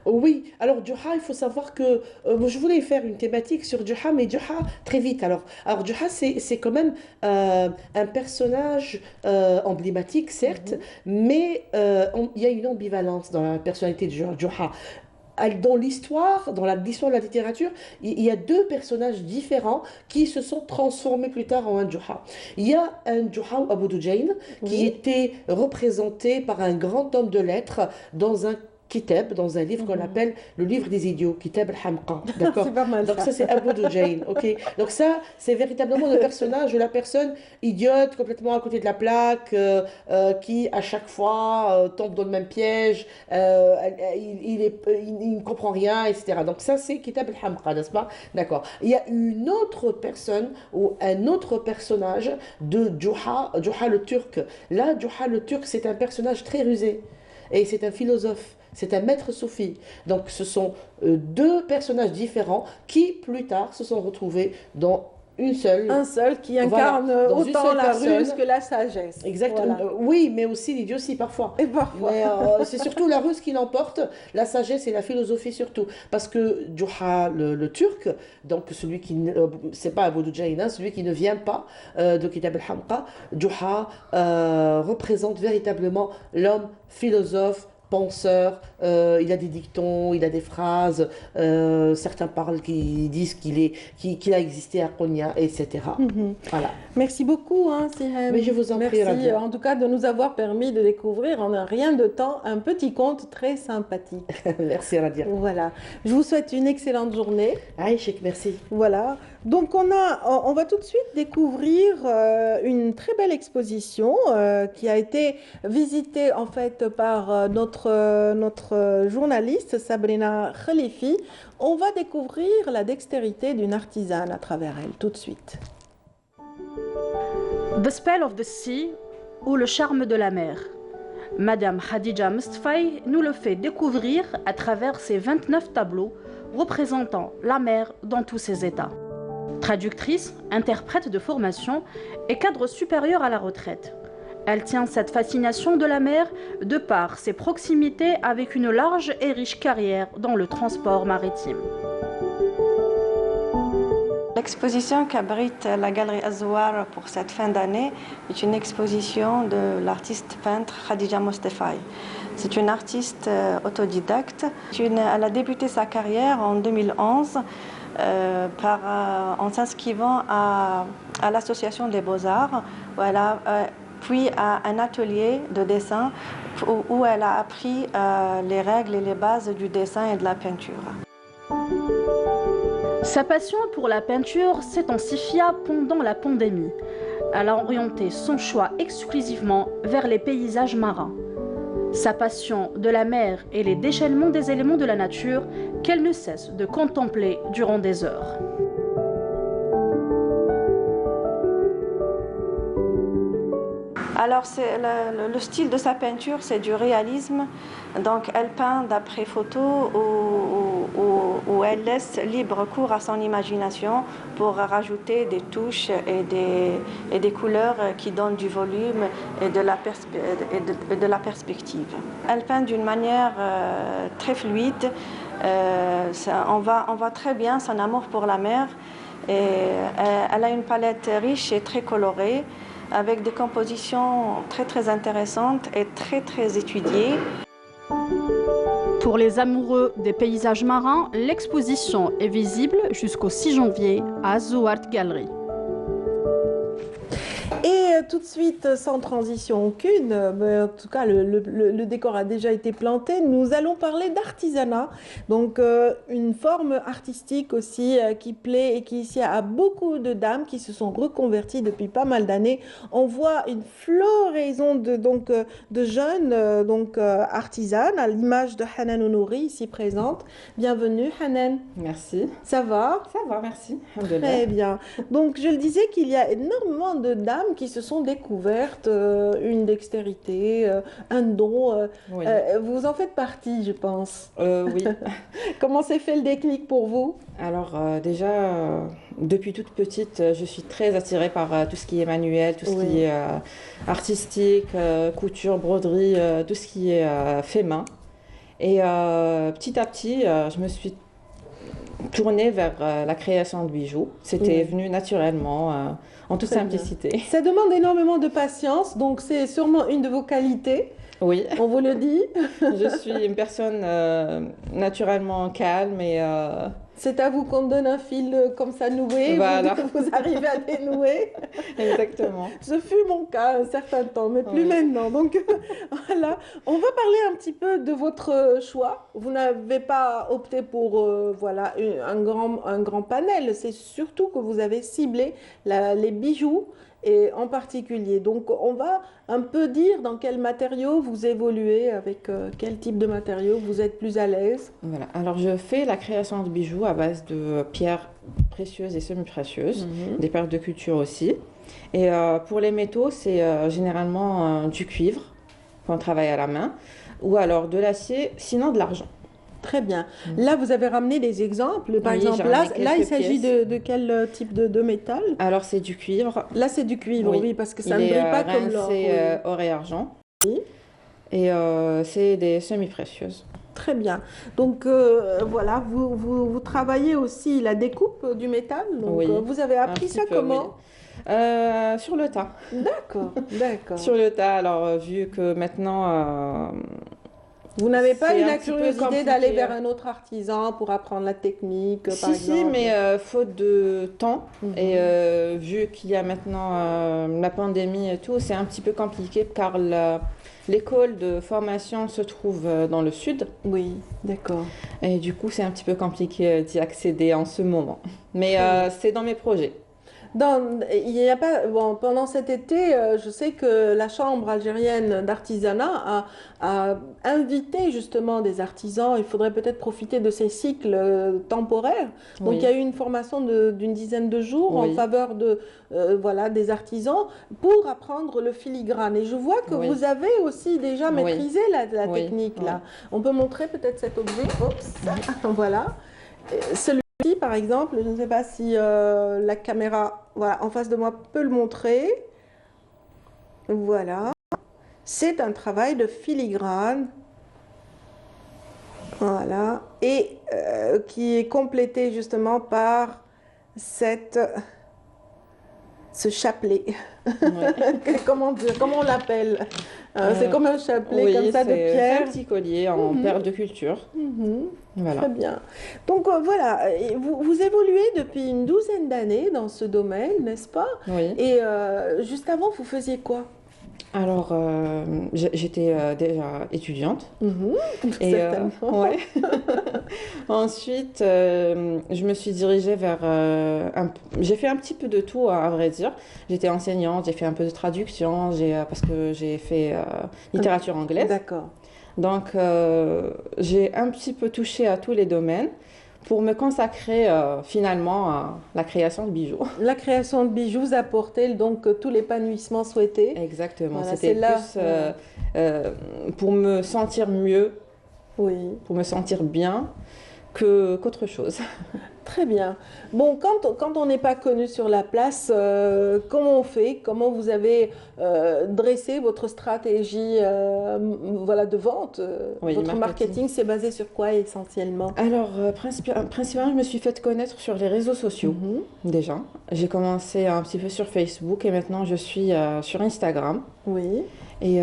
Oui, alors Juha, il faut savoir que je voulais faire une thématique sur Juha, mais Juha très vite. Alors Juha, c'est quand même un personnage emblématique, certes, mais il y a une ambivalence dans la personnalité de Juha. Dans l'histoire, dans l'histoire de la littérature, il y a deux personnages différents qui se sont transformés plus tard en un Juha. Il y a un Juha Abu Dujayn qui était représenté par un grand homme de lettres dans un kitab, dans un livre qu'on appelle le livre des idiots, Kitab al-Hamqa. D'accord. C'est pas mal. Donc ça c'est Abu Dujayn, ok. Donc ça c'est véritablement le personnage de la personne idiote, complètement à côté de la plaque, qui à chaque fois tombe dans le même piège, il ne comprend rien, etc. Donc ça c'est Kitab al-Hamqa, n'est-ce pas? D'accord. Il y a une autre personne ou un autre personnage de Juha le Turc. Là, Juha le Turc, c'est un personnage très rusé et c'est un philosophe. C'est un maître soufi. Donc ce sont deux personnages différents qui plus tard se sont retrouvés dans un seul qui incarne voilà, dans une autant seule la personne. ruse que la sagesse. Exactement. Voilà. Oui, mais aussi l'idiotie parfois. Et parfois. Mais c'est surtout la ruse qui l'emporte, la sagesse et la philosophie surtout. Parce que Juha le Turc, donc celui qui, c'est pas Abu Dujayn, celui qui ne vient pas de Kitab al-Hamqa, Juha représente véritablement l'homme philosophe, penseur, il a des dictons, il a des phrases, certains parlent qui disent qu'il a existé à Konya, etc. Voilà. Merci beaucoup, Siham. Mais je vous en prie, Merci Radia. en tout cas de nous avoir permis de découvrir en un rien de temps un petit conte très sympathique. Merci, Radia. Voilà. Je vous souhaite une excellente journée. Aïchek, merci. Voilà. Donc on va tout de suite découvrir une très belle exposition qui a été visitée en fait par notre journaliste Sabrina Khalifi. On va découvrir la dextérité d'une artisane à travers elle tout de suite. The Spell of the Sea ou le charme de la mer. Madame Khadija Mustfaï nous le fait découvrir à travers ses 29 tableaux représentant la mer dans tous ses états. Traductrice, interprète de formation et cadre supérieur à la retraite. Elle tient cette fascination de la mer de par ses proximités avec une large et riche carrière dans le transport maritime. L'exposition qu'abrite la Galerie Azouar pour cette fin d'année est une exposition de l'artiste peintre Khadija Mustfaï. C'est une artiste autodidacte. Elle a débuté sa carrière en 2011 en s'inscrivant à l'Association des Beaux-Arts, puis à un atelier de dessin où elle a appris les règles et les bases du dessin et de la peinture. Sa passion pour la peinture s'intensifia pendant la pandémie. Elle a orienté son choix exclusivement vers les paysages marins. Sa passion de la mer et les déchaînements des éléments de la nature qu'elle ne cesse de contempler durant des heures. Alors, le style de sa peinture, c'est du réalisme. Donc, elle peint d'après photo où elle laisse libre cours à son imagination pour rajouter des touches et des couleurs qui donnent du volume et de la perspective. Elle peint d'une manière très fluide. On voit très bien son amour pour la mer. Et elle a une palette riche et très colorée, avec des compositions très très intéressantes et très très étudiées. Pour les amoureux des paysages marins, l'exposition est visible jusqu'au 6 janvier à Zoo Art Gallery. Et tout de suite, sans transition aucune, mais en tout cas le décor a déjà été planté, nous allons parler d'artisanat, donc une forme artistique aussi qui plaît et qui ici a beaucoup de dames qui se sont reconverties depuis pas mal d'années. On voit une floraison de jeunes artisanes, à l'image de Hanan Ounouri ici présente. Bienvenue Hanan. Merci. Ça va? Ça va, merci. Très bien. Donc je le disais qu'il y a énormément de dames qui se sont découvertes une dextérité, un don. Oui. Vous en faites partie, je pense. Oui. Comment s'est fait le déclic pour vous? Alors déjà, depuis toute petite, je suis très attirée par tout ce qui est manuel, tout ce qui est artistique, couture, broderie, tout ce qui est fait main. Et petit à petit, je me suis tournée vers la création de bijoux. C'était venu naturellement, en toute simplicité. Bien. Ça demande énormément de patience, donc c'est sûrement une de vos qualités. Oui. On vous le dit. Je suis une personne naturellement calme et... C'est à vous qu'on donne un fil comme ça noué, voilà. Vous arrivez à dénouer. Exactement. Ce fut mon cas un certain temps, mais plus maintenant. Donc voilà, on va parler un petit peu de votre choix. Vous n'avez pas opté pour un grand panel, c'est surtout que vous avez ciblé les bijoux et en particulier. Donc on va un peu dire dans quels matériaux vous évoluez, avec quel type de matériaux vous êtes plus à l'aise. Voilà, alors je fais la création de bijoux à base de pierres précieuses et semi-précieuses, des perles de culture aussi. Et pour les métaux, c'est généralement du cuivre qu'on travaille à la main, ou alors de l'acier, sinon de l'argent. Très bien. Là, vous avez ramené des exemples. Par exemple, là il s'agit de quel type de métal? Alors, c'est du cuivre. Là, c'est du cuivre, oui, parce que ça ne brille pas comme l'or. C'est or et argent. Oui. Et c'est des semi-précieuses. Très bien. Donc, voilà, vous travaillez aussi la découpe du métal. Donc, vous avez appris ça comment? Sur le tas. D'accord, d'accord. Sur le tas. Alors, vu que maintenant... Vous n'avez pas eu la curiosité d'aller vers un autre artisan pour apprendre la technique, par exemple? Si, mais faute de temps, et vu qu'il y a maintenant la pandémie et tout, c'est un petit peu compliqué car l'école de formation se trouve dans le sud. Oui, d'accord. Et du coup, c'est un petit peu compliqué d'y accéder en ce moment. Mais c'est dans mes projets. Il y a pas, bon, pendant cet été, je sais que la Chambre algérienne d'artisanat a invité justement des artisans. Il faudrait peut-être profiter de ces cycles temporaires. Donc, Oui. il y a eu une formation d'une dizaine de jours en Oui. faveur voilà, des artisans pour apprendre le filigrane. Et je vois que Oui. vous avez aussi déjà Oui. maîtrisé la Oui. technique là. Oui. On peut montrer peut-être cet objet. Oups, voilà. Celui-ci, par exemple, je ne sais pas si la caméra voilà, en face de moi peut le montrer. Voilà. C'est un travail de filigrane. Voilà. Et qui est complété justement par ce chapelet. Oui. Comment dire, comment on l'appelle? C'est Euh, comme un chapelet Oui, comme ça de c'est pierre. un petit collier en perle de culture. Voilà. Très bien. Donc voilà, et vous évoluez depuis une douzaine d'années dans ce domaine, n'est-ce pas? Oui. Et juste avant, vous faisiez quoi? Alors, j'étais déjà étudiante. Et, Certainement. ouais. Ensuite, je me suis dirigée vers... j'ai fait un petit peu de tout, à vrai dire. J'étais enseignante, j'ai fait un peu de traduction, parce que j'ai fait littérature anglaise. D'accord. Donc, j'ai un petit peu touché à tous les domaines pour me consacrer finalement à la création de bijoux. La création de bijoux vous a apporté donc tout l'épanouissement souhaité. Exactement. Voilà, C'était c'est là, plus pour me sentir mieux, Oui. pour me sentir bien qu'autre chose. Très bien. Bon, quand on n'est pas connu sur la place, comment on fait? Comment vous avez dressé votre stratégie voilà, de vente? Oui, Votre marketing. marketing, c'est basé sur quoi essentiellement? Alors, principalement, je me suis fait connaître sur les réseaux sociaux, déjà. J'ai commencé un petit peu sur Facebook et maintenant je suis sur Instagram. Oui. Et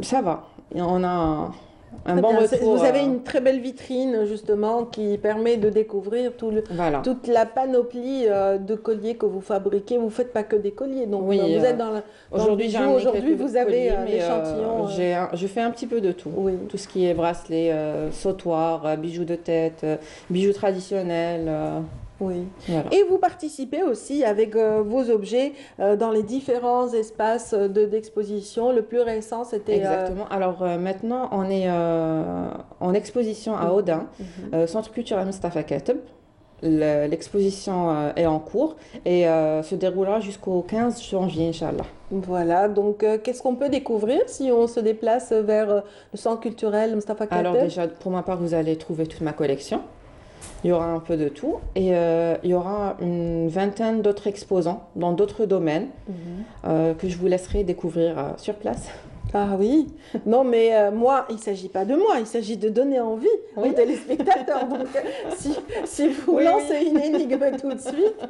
ça va. Et on a un Très bon bien. retour. Vous avez une très belle vitrine justement qui permet de découvrir Voilà. toute la panoplie de colliers que vous fabriquez. Vous ne faites pas que des colliers, donc Oui, vous êtes dans le Aujourd'hui, j'ai bijou. amené Aujourd'hui, quelques vous avez colliers, un mais, échantillon. je fais un petit peu de tout. Oui. Tout ce qui est bracelet, sautoir, bijoux de tête, bijoux traditionnels. Oui. Voilà. Et vous participez aussi avec vos objets dans les différents espaces d'exposition. Le plus récent, c'était... Exactement. Alors maintenant, on est en exposition à Audin, Centre culturel Mustafa Kateb. L'exposition est en cours et se déroulera jusqu'au 15 janvier, Inch'Allah. Voilà, donc qu'est-ce qu'on peut découvrir si on se déplace vers le Centre culturel Mustafa Kateb? Alors déjà, pour ma part, vous allez trouver toute ma collection. Il y aura un peu de tout et il y aura une vingtaine d'autres exposants dans d'autres domaines que je vous laisserai découvrir sur place. Ah oui, non mais moi, il ne s'agit pas de moi, il s'agit de donner envie aux téléspectateurs. Donc si vous lancez une énigme tout de suite,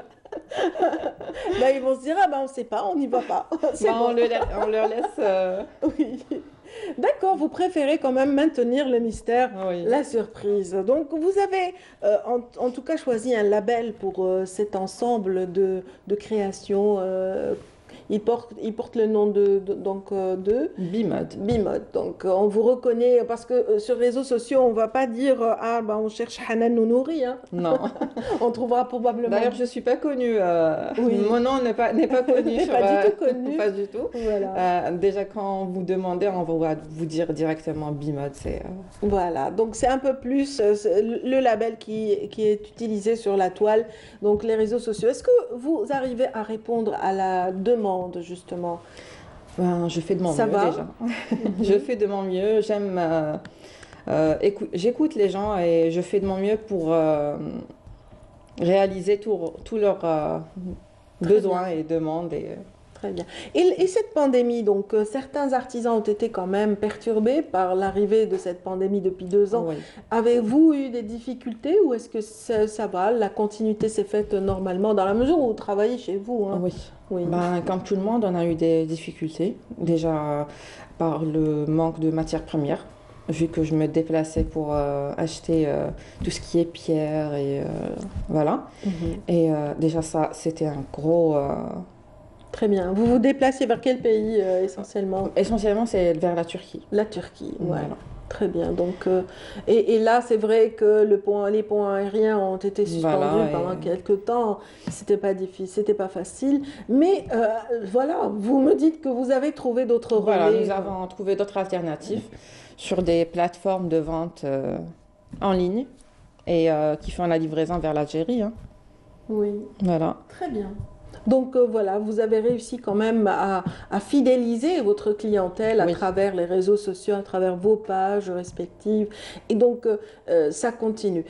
là, ils vont se dire, ah ben on ne sait pas, on n'y va pas. On leur laisse... Oui. D'accord, vous préférez quand même maintenir le mystère, la surprise. Donc, vous avez en tout cas choisi un label pour cet ensemble de créations. Il porte le nom de Bimode. Bimode. Donc, on vous reconnaît parce que sur les réseaux sociaux, on ne va pas dire ah ben on cherche Hanan Nounouri. Hein. Non. On trouvera probablement. D'ailleurs, je ne suis pas connue. Oui. Mon nom n'est pas connu. N'est pas du tout connu. Pas du tout. Voilà. Déjà, quand vous demandez, on va vous dire directement Bimode. Voilà. Donc, c'est un peu plus le label qui est utilisé sur la toile, donc les réseaux sociaux. Est-ce que vous arrivez à répondre à la demande, justement? Je fais de mon Ça mieux va déjà. Je fais de mon mieux. J'écoute les gens et je fais de mon mieux pour réaliser tous leurs besoins et demandes. Très bien. Et cette pandémie, donc certains artisans ont été quand même perturbés par l'arrivée de cette pandémie depuis 2 ans. Oui. Avez-vous eu des difficultés ou est-ce que ça va, la continuité s'est faite normalement dans la mesure où vous travaillez chez vous, hein? Oui. Comme tout le monde, on a eu des difficultés. Déjà par le manque de matières premières, vu que je me déplaçais pour acheter tout ce qui est pierre et voilà. Et déjà ça, c'était un gros... Très bien. Vous vous déplacez vers quel pays essentiellement? Essentiellement, c'est vers la Turquie. La Turquie, voilà. Très bien. Donc, et là, c'est vrai que les ponts aériens ont été suspendus Voilà, pendant quelques temps. C'était pas difficile, c'était pas facile. Mais voilà, vous me dites que vous avez trouvé d'autres Voilà, relais. nous avons trouvé d'autres alternatives sur des plateformes de vente en ligne et qui font la livraison vers l'Algérie, hein. Oui, Voilà. très bien. Donc voilà, vous avez réussi quand même à fidéliser votre clientèle à Oui. travers les réseaux sociaux, à travers vos pages respectives. Et donc ça continue.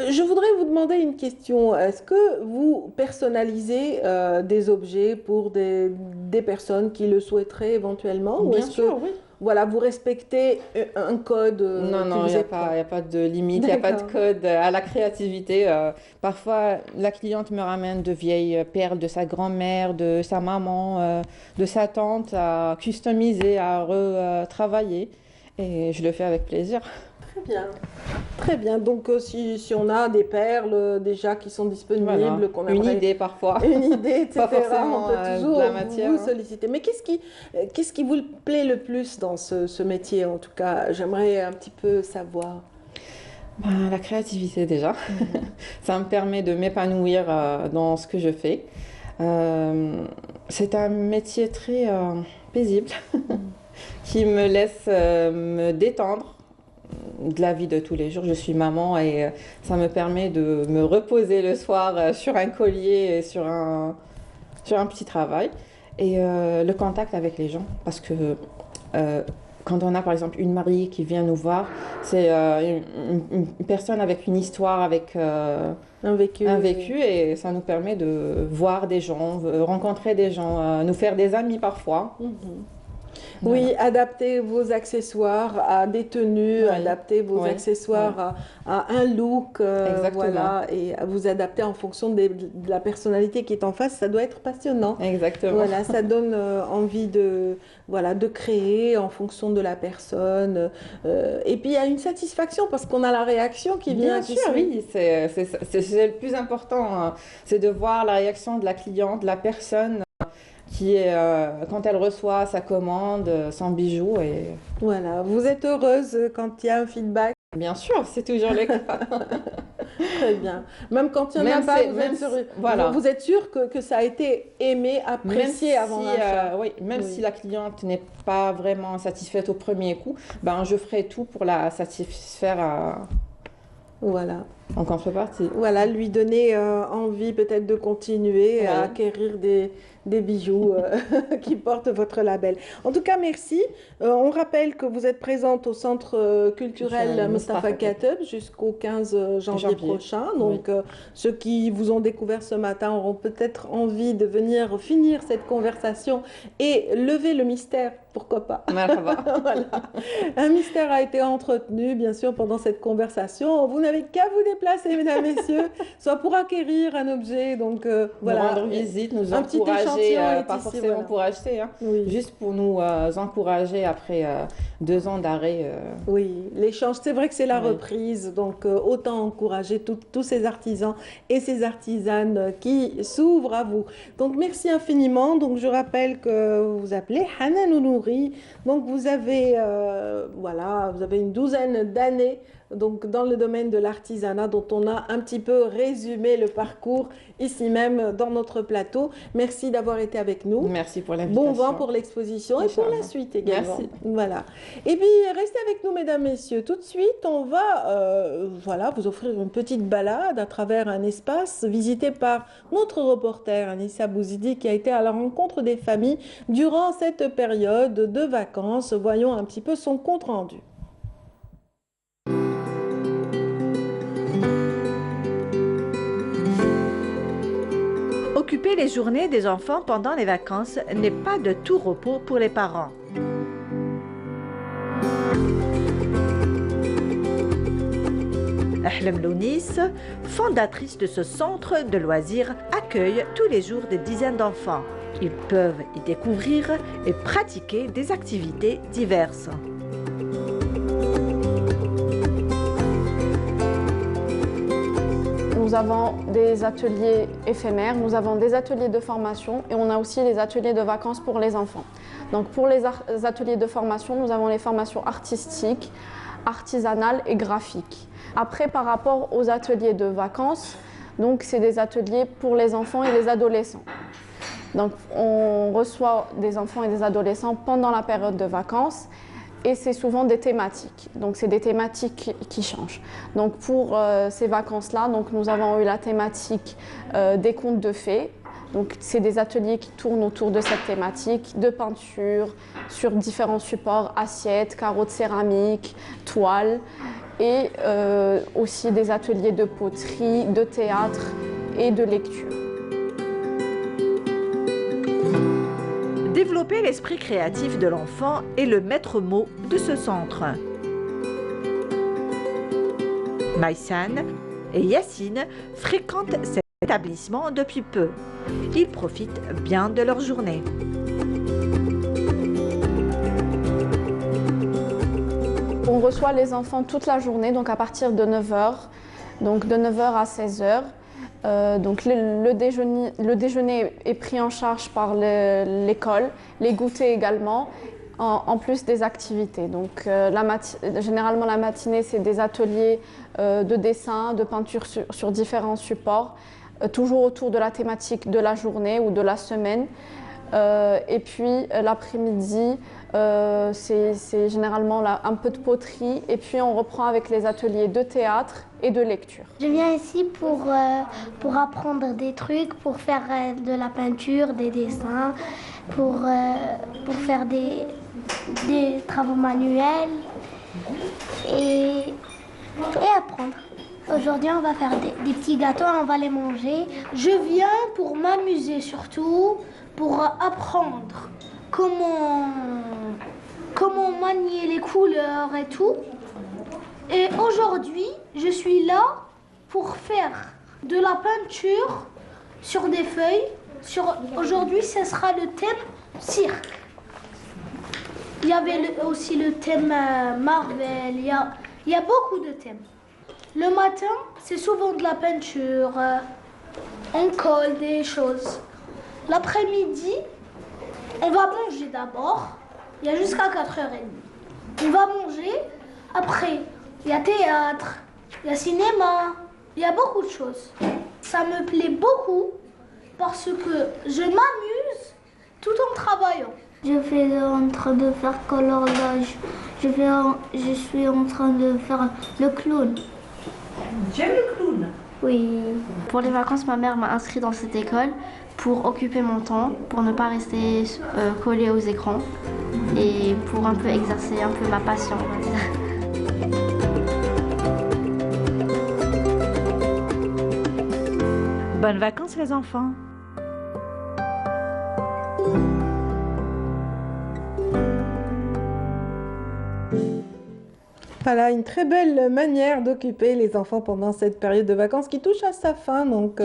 Je voudrais vous demander une question. Est-ce que vous personnalisez des objets pour des personnes qui le souhaiteraient éventuellement? Ou Bien est-ce sûr, que oui. voilà, vous respectez un code Non, qui non, vous il n'y a est pas, propre? y a pas de limite, il n'y a pas de D'accord. code à la créativité. Parfois, la cliente me ramène de vieilles perles de sa grand-mère, de sa maman, de sa tante à customiser, à retravailler. Et je le fais avec plaisir. Très bien. Très bien. Donc, si on a des perles déjà qui sont disponibles, Voilà. qu'on Une aimerait- idée parfois. une idée, etc., Pas forcément on peut toujours de la matière, vous hein. solliciter. Mais qu'est-ce qui vous plaît le plus dans ce métier, en tout cas? J'aimerais un petit peu savoir. Ben, la créativité déjà. Ça me permet de m'épanouir dans ce que je fais. C'est un métier très paisible qui me laisse me détendre de la vie de tous les jours. Je suis maman et ça me permet de me reposer le soir sur un collier et sur un petit travail. Et le contact avec les gens, parce que quand on a par exemple une mariée qui vient nous voir, c'est une personne avec une histoire, avec Un vécu. un vécu, et ça nous permet de voir des gens, rencontrer des gens, nous faire des amis parfois. Mhm. Oui, adapter vos accessoires à des tenues, Oui. adapter vos Oui. accessoires à un look, Exactement. voilà, et à vous adapter en fonction de la personnalité qui est en face, ça doit être passionnant. Exactement. Voilà, ça donne envie voilà, de créer en fonction de la personne. Et puis il y a une satisfaction parce qu'on a la réaction qui vient. Bien sûr, oui, c'est le plus important, hein. C'est de voir la réaction de la cliente, de la personne qui est, quand elle reçoit sa commande, son bijou. Et Voilà, vous êtes heureuse quand il y a un feedback. bien sûr, c'est toujours le cas. Très bien. Même quand il n'y en a Même pas, c'est- vous même êtes sûr, si- voilà. vous êtes sûr que ça a été aimé, apprécié avant l'achat. oui, même Oui. si la cliente n'est pas vraiment satisfaite au premier coup, ben, je ferai tout pour la satisfaire Voilà. en contrepartie. Voilà, lui donner envie peut-être de continuer à Oui. acquérir des bijoux qui portent votre label. En tout cas, merci. On rappelle que vous êtes présente au Centre culturel Culturel Mostafa Mostafa Kateb jusqu'au 15 janvier Janvier. prochain. Donc, ceux qui vous ont découvert ce matin auront peut-être envie de venir finir cette conversation et lever le mystère, pourquoi pas. Merhaba. Voilà. Un mystère a été entretenu, bien sûr, pendant cette conversation. Vous n'avez qu'à vous déplacer, mesdames, messieurs, soit pour acquérir un objet, donc Nous voilà. rendre visite, nous Un petit encourager, échantillon est pas ici, forcément voilà. pour acheter, hein, Oui. juste pour nous encourager après 2 ans d'arrêt. Oui, l'échange, c'est vrai que c'est la Oui. reprise, donc autant encourager tous ces artisans et ces artisanes qui s'ouvrent à vous. Donc merci infiniment. Donc je rappelle que vous vous appelez Hanan Ounouri. Donc vous avez, voilà, vous avez une douzaine d'années donc dans le domaine de l'artisanat dont on a un petit peu résumé le parcours ici même dans notre plateau. Merci d'avoir été avec nous. Merci pour l'invitation. Bon vent pour l'exposition et pour la suite également. Merci. Voilà. Et puis, restez avec nous, mesdames, messieurs. Tout de suite, on va voilà, vous offrir une petite balade à travers un espace visité par notre reporter Anissa Bouzidi qui a été à la rencontre des familles durant cette période de vacances. Voyons un petit peu son compte-rendu. Occuper les journées des enfants pendant les vacances n'est pas de tout repos pour les parents. Ahlem Lounis, fondatrice de ce centre de loisirs, accueille tous les jours des dizaines d'enfants. Ils peuvent y découvrir et pratiquer des activités diverses. Nous avons des ateliers éphémères, nous avons des ateliers de formation et on a aussi les ateliers de vacances pour les enfants. Donc pour les ateliers de formation, nous avons les formations artistiques, artisanales et graphiques. Après, par rapport aux ateliers de vacances, donc c'est des ateliers pour les enfants et les adolescents. Donc on reçoit des enfants et des adolescents pendant la période de vacances et c'est souvent des thématiques. Donc c'est des thématiques qui changent. Donc pour ces vacances-là, donc nous avons eu la thématique des contes de fées. Donc c'est des ateliers qui tournent autour de cette thématique, de peinture sur différents supports, assiettes, carreaux de céramique, toiles, et aussi des ateliers de poterie, de théâtre et de lecture. Développer l'esprit créatif de l'enfant est le maître mot de ce centre. Maïsan et Yassine fréquentent cet établissement depuis peu. Ils profitent bien de leur journée. On reçoit les enfants toute la journée, donc à partir de 9h, donc de 9h à 16h. Donc le déjeuner est pris en charge par l'école, les goûters également, en plus des activités. Donc généralement la matinée, c'est des ateliers de dessin, de peinture sur différents supports, toujours autour de la thématique de la journée ou de la semaine. Et puis l'après-midi, c'est généralement un peu de poterie et puis on reprend avec les ateliers de théâtre et de lecture. Je viens ici pour apprendre des trucs, pour faire de la peinture, des dessins, pour faire des travaux manuels et apprendre. Aujourd'hui, on va faire des petits gâteaux et on va les manger. Je viens pour m'amuser surtout, pour apprendre comment manier les couleurs et tout. Et aujourd'hui, je suis là pour faire de la peinture sur des feuilles. Aujourd'hui, ce sera le thème cirque. Il y avait aussi le thème Marvel, il y a beaucoup de thèmes. Le matin, c'est souvent de la peinture, on colle des choses. L'après-midi, on va manger d'abord, il y a jusqu'à 4h30. On va manger, après, il y a théâtre, il y a cinéma, il y a beaucoup de choses. Ça me plaît beaucoup parce que je m'amuse tout en travaillant. Je suis en train de faire coloriage. Je suis en train de faire le clown. J'aime le clown. Oui. Pour les vacances, ma mère m'a inscrit dans cette école pour occuper mon temps, pour ne pas rester collée aux écrans et pour un peu exercer un peu ma passion. Bonnes vacances les enfants! Voilà, une très belle manière d'occuper les enfants pendant cette période de vacances qui touche à sa fin. Donc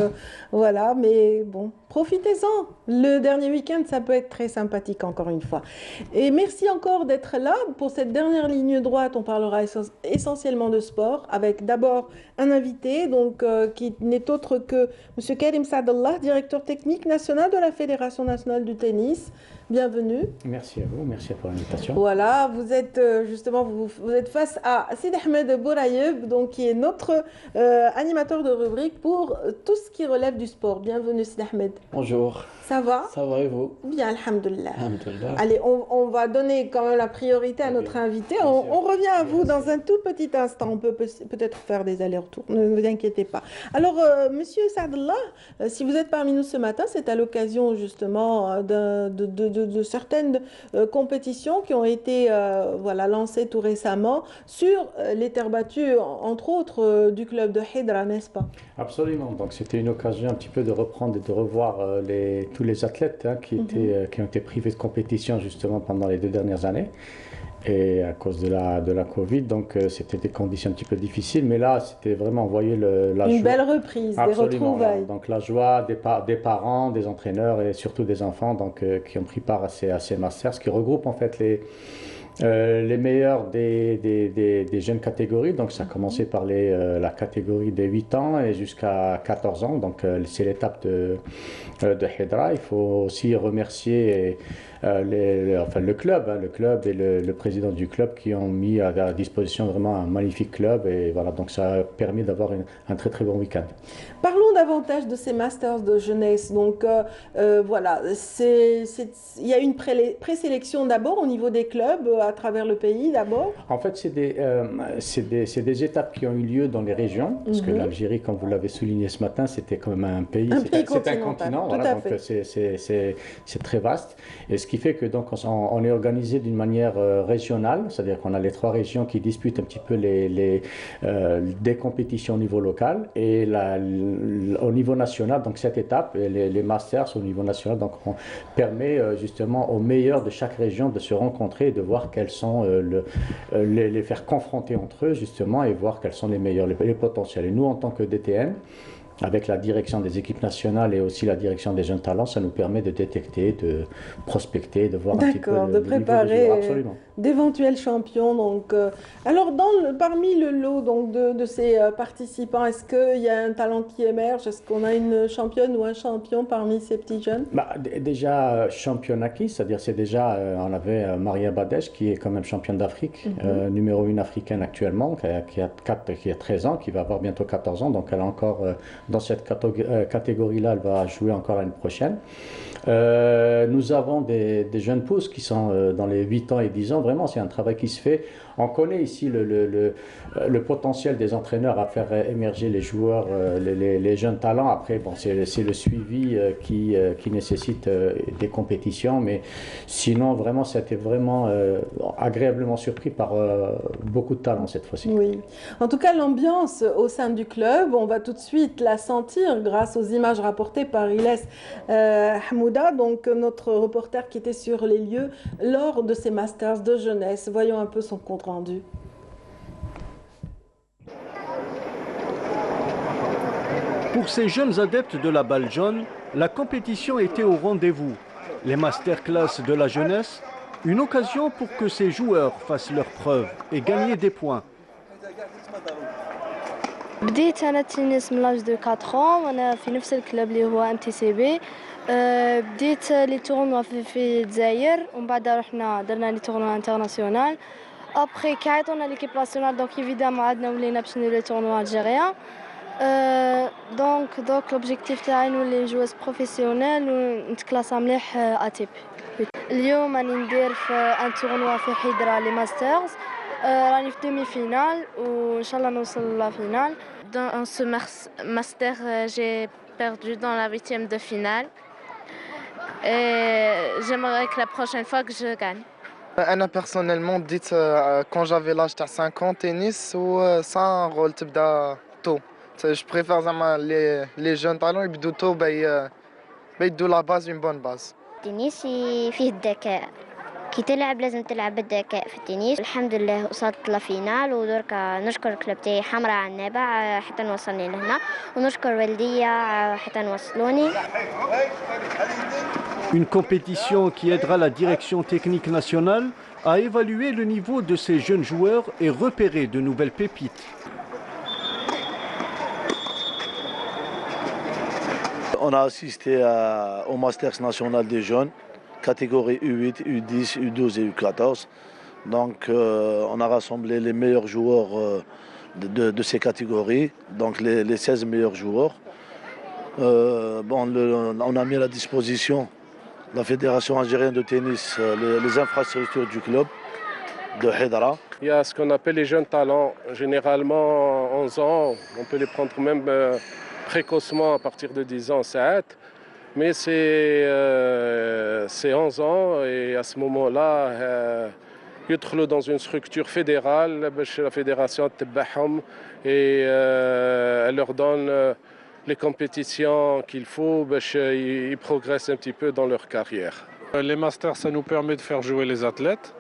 voilà, mais bon, profitez-en. Le dernier week-end, ça peut être très sympathique encore une fois. Et merci encore d'être là pour cette dernière ligne droite. On parlera essentiellement de sport avec d'abord un invité donc, qui n'est autre que M. Karim Saadallah, directeur technique national de la Fédération nationale du tennis. Bienvenue. Merci à vous, merci pour l'invitation. Voilà, vous êtes justement vous êtes face à Sid Ahmed Bouraïeb, donc qui est notre animateur de rubrique pour tout ce qui relève du sport. Bienvenue Sid Ahmed. Bonjour. Ça va? Ça va et vous? Bien, alhamdoulilah. Alhamdoulilah. Allez, on va donner quand même la priorité à notre invité. On revient à vous dans un tout petit instant. On peut peut-être faire des allers-retours, ne vous inquiétez pas. Alors, Monsieur Saadallah, si vous êtes parmi nous ce matin, c'est à l'occasion justement de certaines compétitions qui ont été voilà, lancées tout récemment sur les terres battues, entre autres, du club de Hydra, n'est-ce pas? Absolument. Donc, c'était une occasion un petit peu de reprendre et de revoir tous les athlètes qui ont été privés de compétition justement pendant les 2 dernières années. Et à cause de la Covid, donc c'était des conditions un petit peu difficiles, mais là c'était vraiment, vous voyez, la une joie. belle reprise, absolument, des retrouvailles. Donc la joie des parents, des entraîneurs et surtout des enfants donc, qui ont pris part à ces masters, qui regroupent en fait Les meilleurs des jeunes catégories, donc ça a commencé par la catégorie des 8 ans et jusqu'à 14 ans, donc c'est l'étape de Hydra. Il faut aussi remercier le club et le président du club qui ont mis à disposition vraiment un magnifique club, et voilà, donc ça a permis d'avoir un très très bon week-end. Parlons davantage de ces masters de jeunesse. Donc voilà, il y a une présélection d'abord au niveau des clubs à travers le pays d'abord. En fait, c'est des étapes qui ont eu lieu dans les régions, parce que l'Algérie, comme vous l'avez souligné ce matin, c'était quand même un pays, c'est un continent, voilà, donc c'est très vaste. Et ce qui fait que donc on est organisé d'une manière régionale, c'est-à-dire qu'on a les 3 régions qui disputent un petit peu des compétitions au niveau local, et au niveau national, donc cette étape, les masters au niveau national, donc on permet justement aux meilleurs de chaque région de se rencontrer et de voir quels sont les faire confronter entre eux justement, et voir quels sont les meilleurs, les potentiels. Et nous, en tant que DTN, avec la direction des équipes nationales et aussi la direction des jeunes talents, ça nous permet de détecter, de prospecter, de voir un petit peu de préparer absolument d'éventuels champions. Donc, alors, parmi le lot donc, de ces participants, est-ce qu'il y a un talent qui émerge? Est-ce qu'on a une championne ou un champion parmi ces petits jeunes? Déjà, championne acquis, c'est-à-dire on avait Maria Badej, qui est quand même championne d'Afrique, numéro 1 africaine actuellement, qui a 13 ans, qui va avoir bientôt 14 ans, donc elle a encore, dans cette catégorie-là, elle va jouer encore l'année prochaine. Nous avons des jeunes pousses qui sont dans les 8 ans et 10 ans. Vraiment, c'est un travail qui se fait. On connaît ici le potentiel des entraîneurs à faire émerger les joueurs, les jeunes talents. Après, bon, c'est le suivi qui nécessite des compétitions. Mais sinon, vraiment, c'était vraiment agréablement surpris par beaucoup de talents cette fois-ci. Oui. En tout cas, l'ambiance au sein du club, on va tout de suite la sentir grâce aux images rapportées par Iles Hamouda, donc notre reporter qui était sur les lieux lors de ces Masters de jeunesse. Voyons un peu son compte rendu. Pour ces jeunes adeptes de la balle jaune, la compétition était au rendez-vous. Les masterclass de la jeunesse, une occasion pour que ces joueurs fassent leurs preuves et gagner des points. بديت أنا التنس من لاج دو 4 وأنا في نفس الكلاب اللي هو MTCB. بديت لي تورنوا في الجزائر ومن بعد رحنا درنا لي تورنوا انترناسيونال. ابخي كي عيطونا ليكيب ناسيونال دونك ايفيدامون عندنا ولينا باش نديرو لي تورنوا الجيريان. دونك لوبجيكتيف تاعي نولي جواز بروفيسيونيل ونتكلاسا مليح اتيب. اليوم راني ندير في ان تورنوا في حيدرا لي ماسترز. راني في دومي فينال وان شاء الله نوصل لا فينال. Dans ce master, j'ai perdu dans la 8e de finale. Et j'aimerais que la prochaine fois que je gagne. أنا personnellement بديت quand j'avais l'âge تاع 5 ans tennis و sans rôle تبدا tôt. Je préfère زعما les jeunes talents يبدو tôt يدوا la base une bonne base. التنس فيه الذكاء. كي تلعب لازم تلعب بالذكاء في التنس. الحمد لله وصلت لفينال ودركا نشكر الكلب تاعي حمراء عنابة حتى نوصلني لهنا ونشكر والديا حتى نوصلوني. Une compétition qui aidera la direction technique nationale à évaluer le niveau de ces jeunes joueurs et repérer de nouvelles pépites. On a assisté au Masters national des jeunes, catégorie U8, U10, U12 et U14. Donc on a rassemblé les meilleurs joueurs de ces catégories, donc les 16 meilleurs joueurs. On a mis à la disposition la Fédération algérienne de tennis les infrastructures du club de Hydra. Il y a ce qu'on appelle les jeunes talents, généralement 11 ans, on peut les prendre même précocement à partir de 10 ans, 7. Mais c'est 11 ans et à ce moment-là, يدخلوا dans une structure fédérale, la fédération تبعهم et elle leur donne les compétitions qu'il faut, ils progressent un petit peu dans leur carrière. Les masters, ça nous permet de faire jouer les athlètes,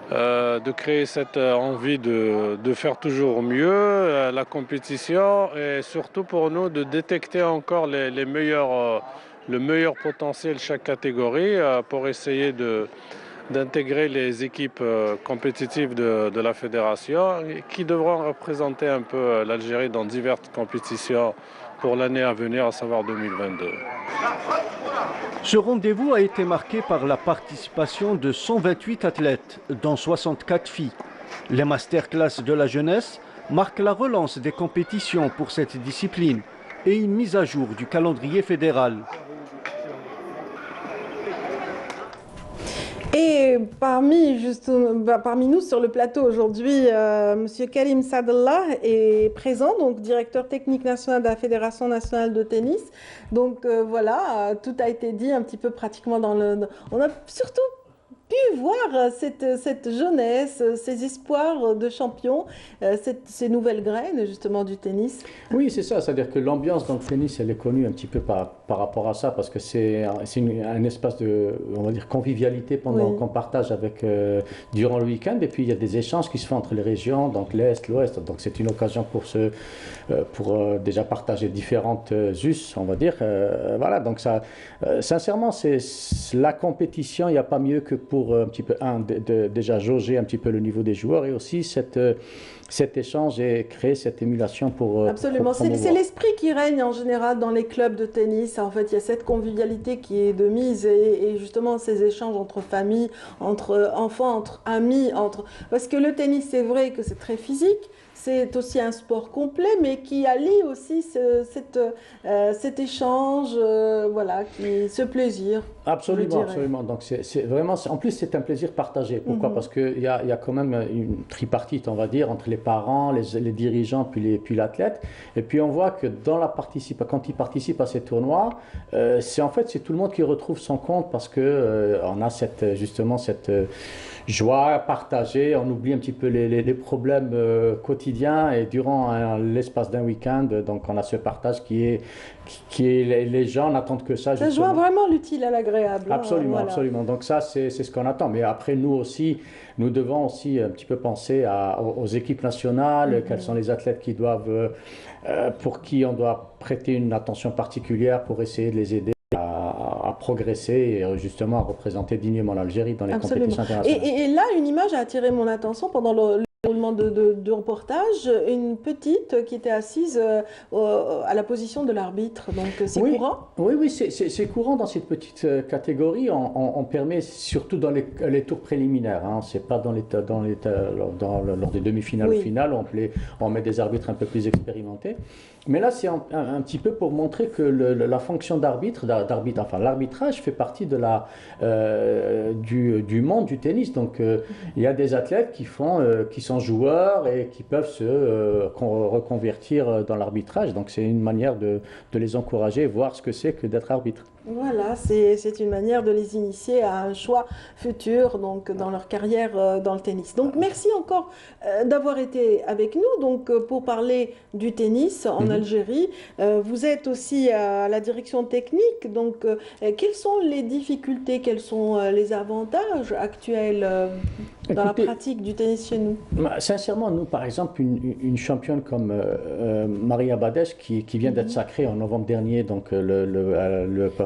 de créer cette envie de faire toujours mieux la compétition et surtout pour nous de détecter encore les meilleurs, le meilleur potentiel de chaque catégorie pour essayer d'intégrer les équipes compétitives de la fédération qui devront représenter un peu l'Algérie dans diverses compétitions pour l'année à venir, à savoir 2022. Ce rendez-vous a été marqué par la participation de 128 athlètes, dont 64 filles. Les masterclass de la jeunesse marquent la relance des compétitions pour cette discipline et une mise à jour du calendrier fédéral. Et parmi nous sur le plateau aujourd'hui, Monsieur Karim Sadallah est présent, donc directeur technique national de la Fédération nationale de tennis. Donc voilà, tout a été dit un petit peu pratiquement on a surtout pu voir cette jeunesse, ces espoirs de champions, ces nouvelles graines justement du tennis. Oui, c'est ça, c'est-à-dire que l'ambiance dans le tennis, elle est connue un petit peu par rapport à ça, parce que c'est un espace de, on va dire, convivialité qu'on partage avec, durant le week-end, et puis il y a des échanges qui se font entre les régions, donc l'Est, l'Ouest, donc c'est une occasion pour déjà partager différentes us, on va dire. Voilà, donc ça, sincèrement, c'est la compétition, il n'y a pas mieux que pour un petit peu, déjà jauger un petit peu le niveau des joueurs, et aussi cet échange et créer cette émulation pour absolument, c'est l'esprit qui règne en général dans les clubs de tennis. En fait, il y a cette convivialité qui est de mise, et justement ces échanges entre familles, entre enfants, entre amis, parce que le tennis, c'est vrai que c'est très physique. C'est aussi un sport complet, mais qui allie aussi cet échange, voilà, ce plaisir. Absolument, absolument. Donc c'est vraiment, en plus c'est un plaisir partagé. Pourquoi? Parce qu'il y a quand même une tripartite, on va dire, entre les parents, les dirigeants, puis l'athlète. Et puis on voit que quand ils participent à ces tournois, c'est tout le monde qui retrouve son compte, parce que on a justement cette joie partagée, on oublie un petit peu les problèmes quotidiens, et durant l'espace d'un week-end, donc on a ce partage qui est les gens n'attendent que ça. Ça joint vraiment l'utile à l'agréable. Absolument, absolument. Donc ça, c'est ce qu'on attend. Mais après, nous devons aussi un petit peu penser aux équipes nationales, quels sont les athlètes qui doivent, pour qui on doit prêter une attention particulière pour essayer de les aider à progresser et justement à représenter dignement l'Algérie dans les compétitions internationales. Et là, une image a attiré mon attention pendant le déroulement de reportage, une petite qui était assise à la position de l'arbitre. Donc c'est courant? Oui, c'est courant dans cette petite catégorie. On permet surtout dans les tours préliminaires. C'est pas lors des demi-finales ou finales, on met des arbitres un peu plus expérimentés. Mais là, c'est un petit peu pour montrer que la fonction l'arbitrage fait partie du monde du tennis. Donc, il y a des athlètes qui sont joueurs et qui peuvent se reconvertir dans l'arbitrage. Donc, c'est une manière de les encourager, voir ce que c'est que d'être arbitre. Voilà, c'est une manière de les initier à un choix futur, donc dans leur carrière dans le tennis. Donc merci encore d'avoir été avec nous, donc pour parler du tennis en Algérie. Vous êtes aussi à la direction technique, donc quelles sont les difficultés, quels sont les avantages actuels dans la pratique du tennis chez nous? Sincèrement, nous, par exemple, une championne comme Maria Badès, qui vient d'être sacrée en novembre dernier, donc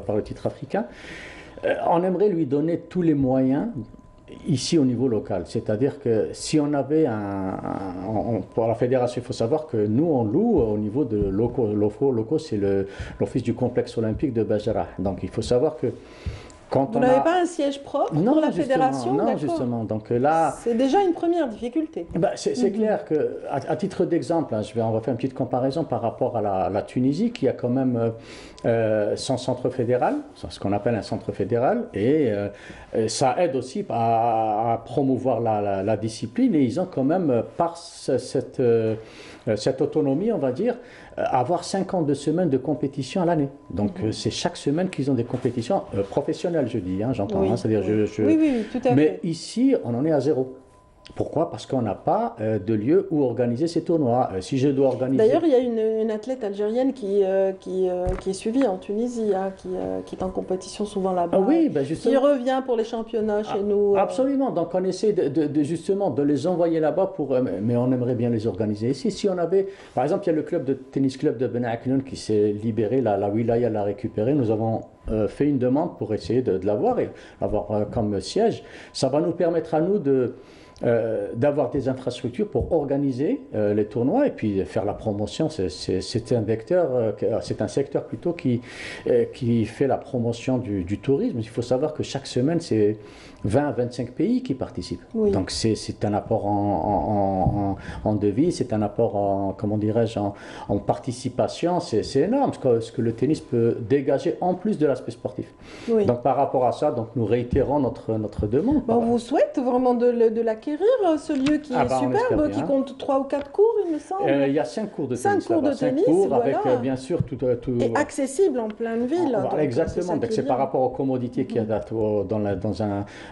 par le titre africain, on aimerait lui donner tous les moyens ici au niveau local. C'est-à-dire que si on avait pour la fédération, il faut savoir que nous, on loue au niveau de locaux, c'est l'office du complexe olympique de Bajara. Donc il faut savoir que vous n'avez pas un siège propre pour la fédération? Non, justement. Donc là, c'est déjà une première difficulté. C'est clair que, à titre d'exemple, on va faire une petite comparaison par rapport à la Tunisie, qui a quand même son centre fédéral, ce qu'on appelle un centre fédéral, et ça aide aussi à promouvoir la discipline, et ils ont quand même, par cette autonomie, on va dire, avoir 52 semaines de compétition à l'année. Donc c'est chaque semaine qu'ils ont des compétitions professionnelles, je dis, j'entends. Oui, c'est-à-dire oui, tout à fait. Mais ici, on en est à zéro. Pourquoi? Parce qu'on n'a pas de lieu où organiser ces tournois. Si je dois organiser... D'ailleurs, il y a une athlète algérienne qui est suivie en Tunisie, hein, qui est en compétition souvent là-bas, oui, qui revient pour les championnats chez nous. Absolument, donc on essaie justement de les envoyer là-bas, mais on aimerait bien les organiser ici. Si on avait, par exemple, il y a le tennis club de Ben Aknoun qui s'est libéré, la wilaya l'a récupéré, nous avons fait une demande pour essayer de l'avoir et l'avoir comme siège. Ça va nous permettre à nous d'avoir des infrastructures pour organiser les tournois et puis faire la promotion. C'est un secteur plutôt qui fait la promotion du tourisme. Il faut savoir que chaque semaine, c'est 20 à 25 pays qui participent. Oui. Donc c'est un apport en devises, c'est un apport en participation. C'est énorme ce que le tennis peut dégager en plus de l'aspect sportif. Oui. Donc par rapport à ça, donc, nous réitérons notre demande. On vous souhaite vraiment de l'acquérir, ce lieu qui est superbe, qui compte 3 ou 4 cours, il me semble. Il y a 5 cours de tennis. 5 cours de tennis, 5 cours voilà. Avec bien sûr tout... Et accessible en pleine ville. Voilà, exactement, donc c'est par rapport aux commodités qu'il y a dans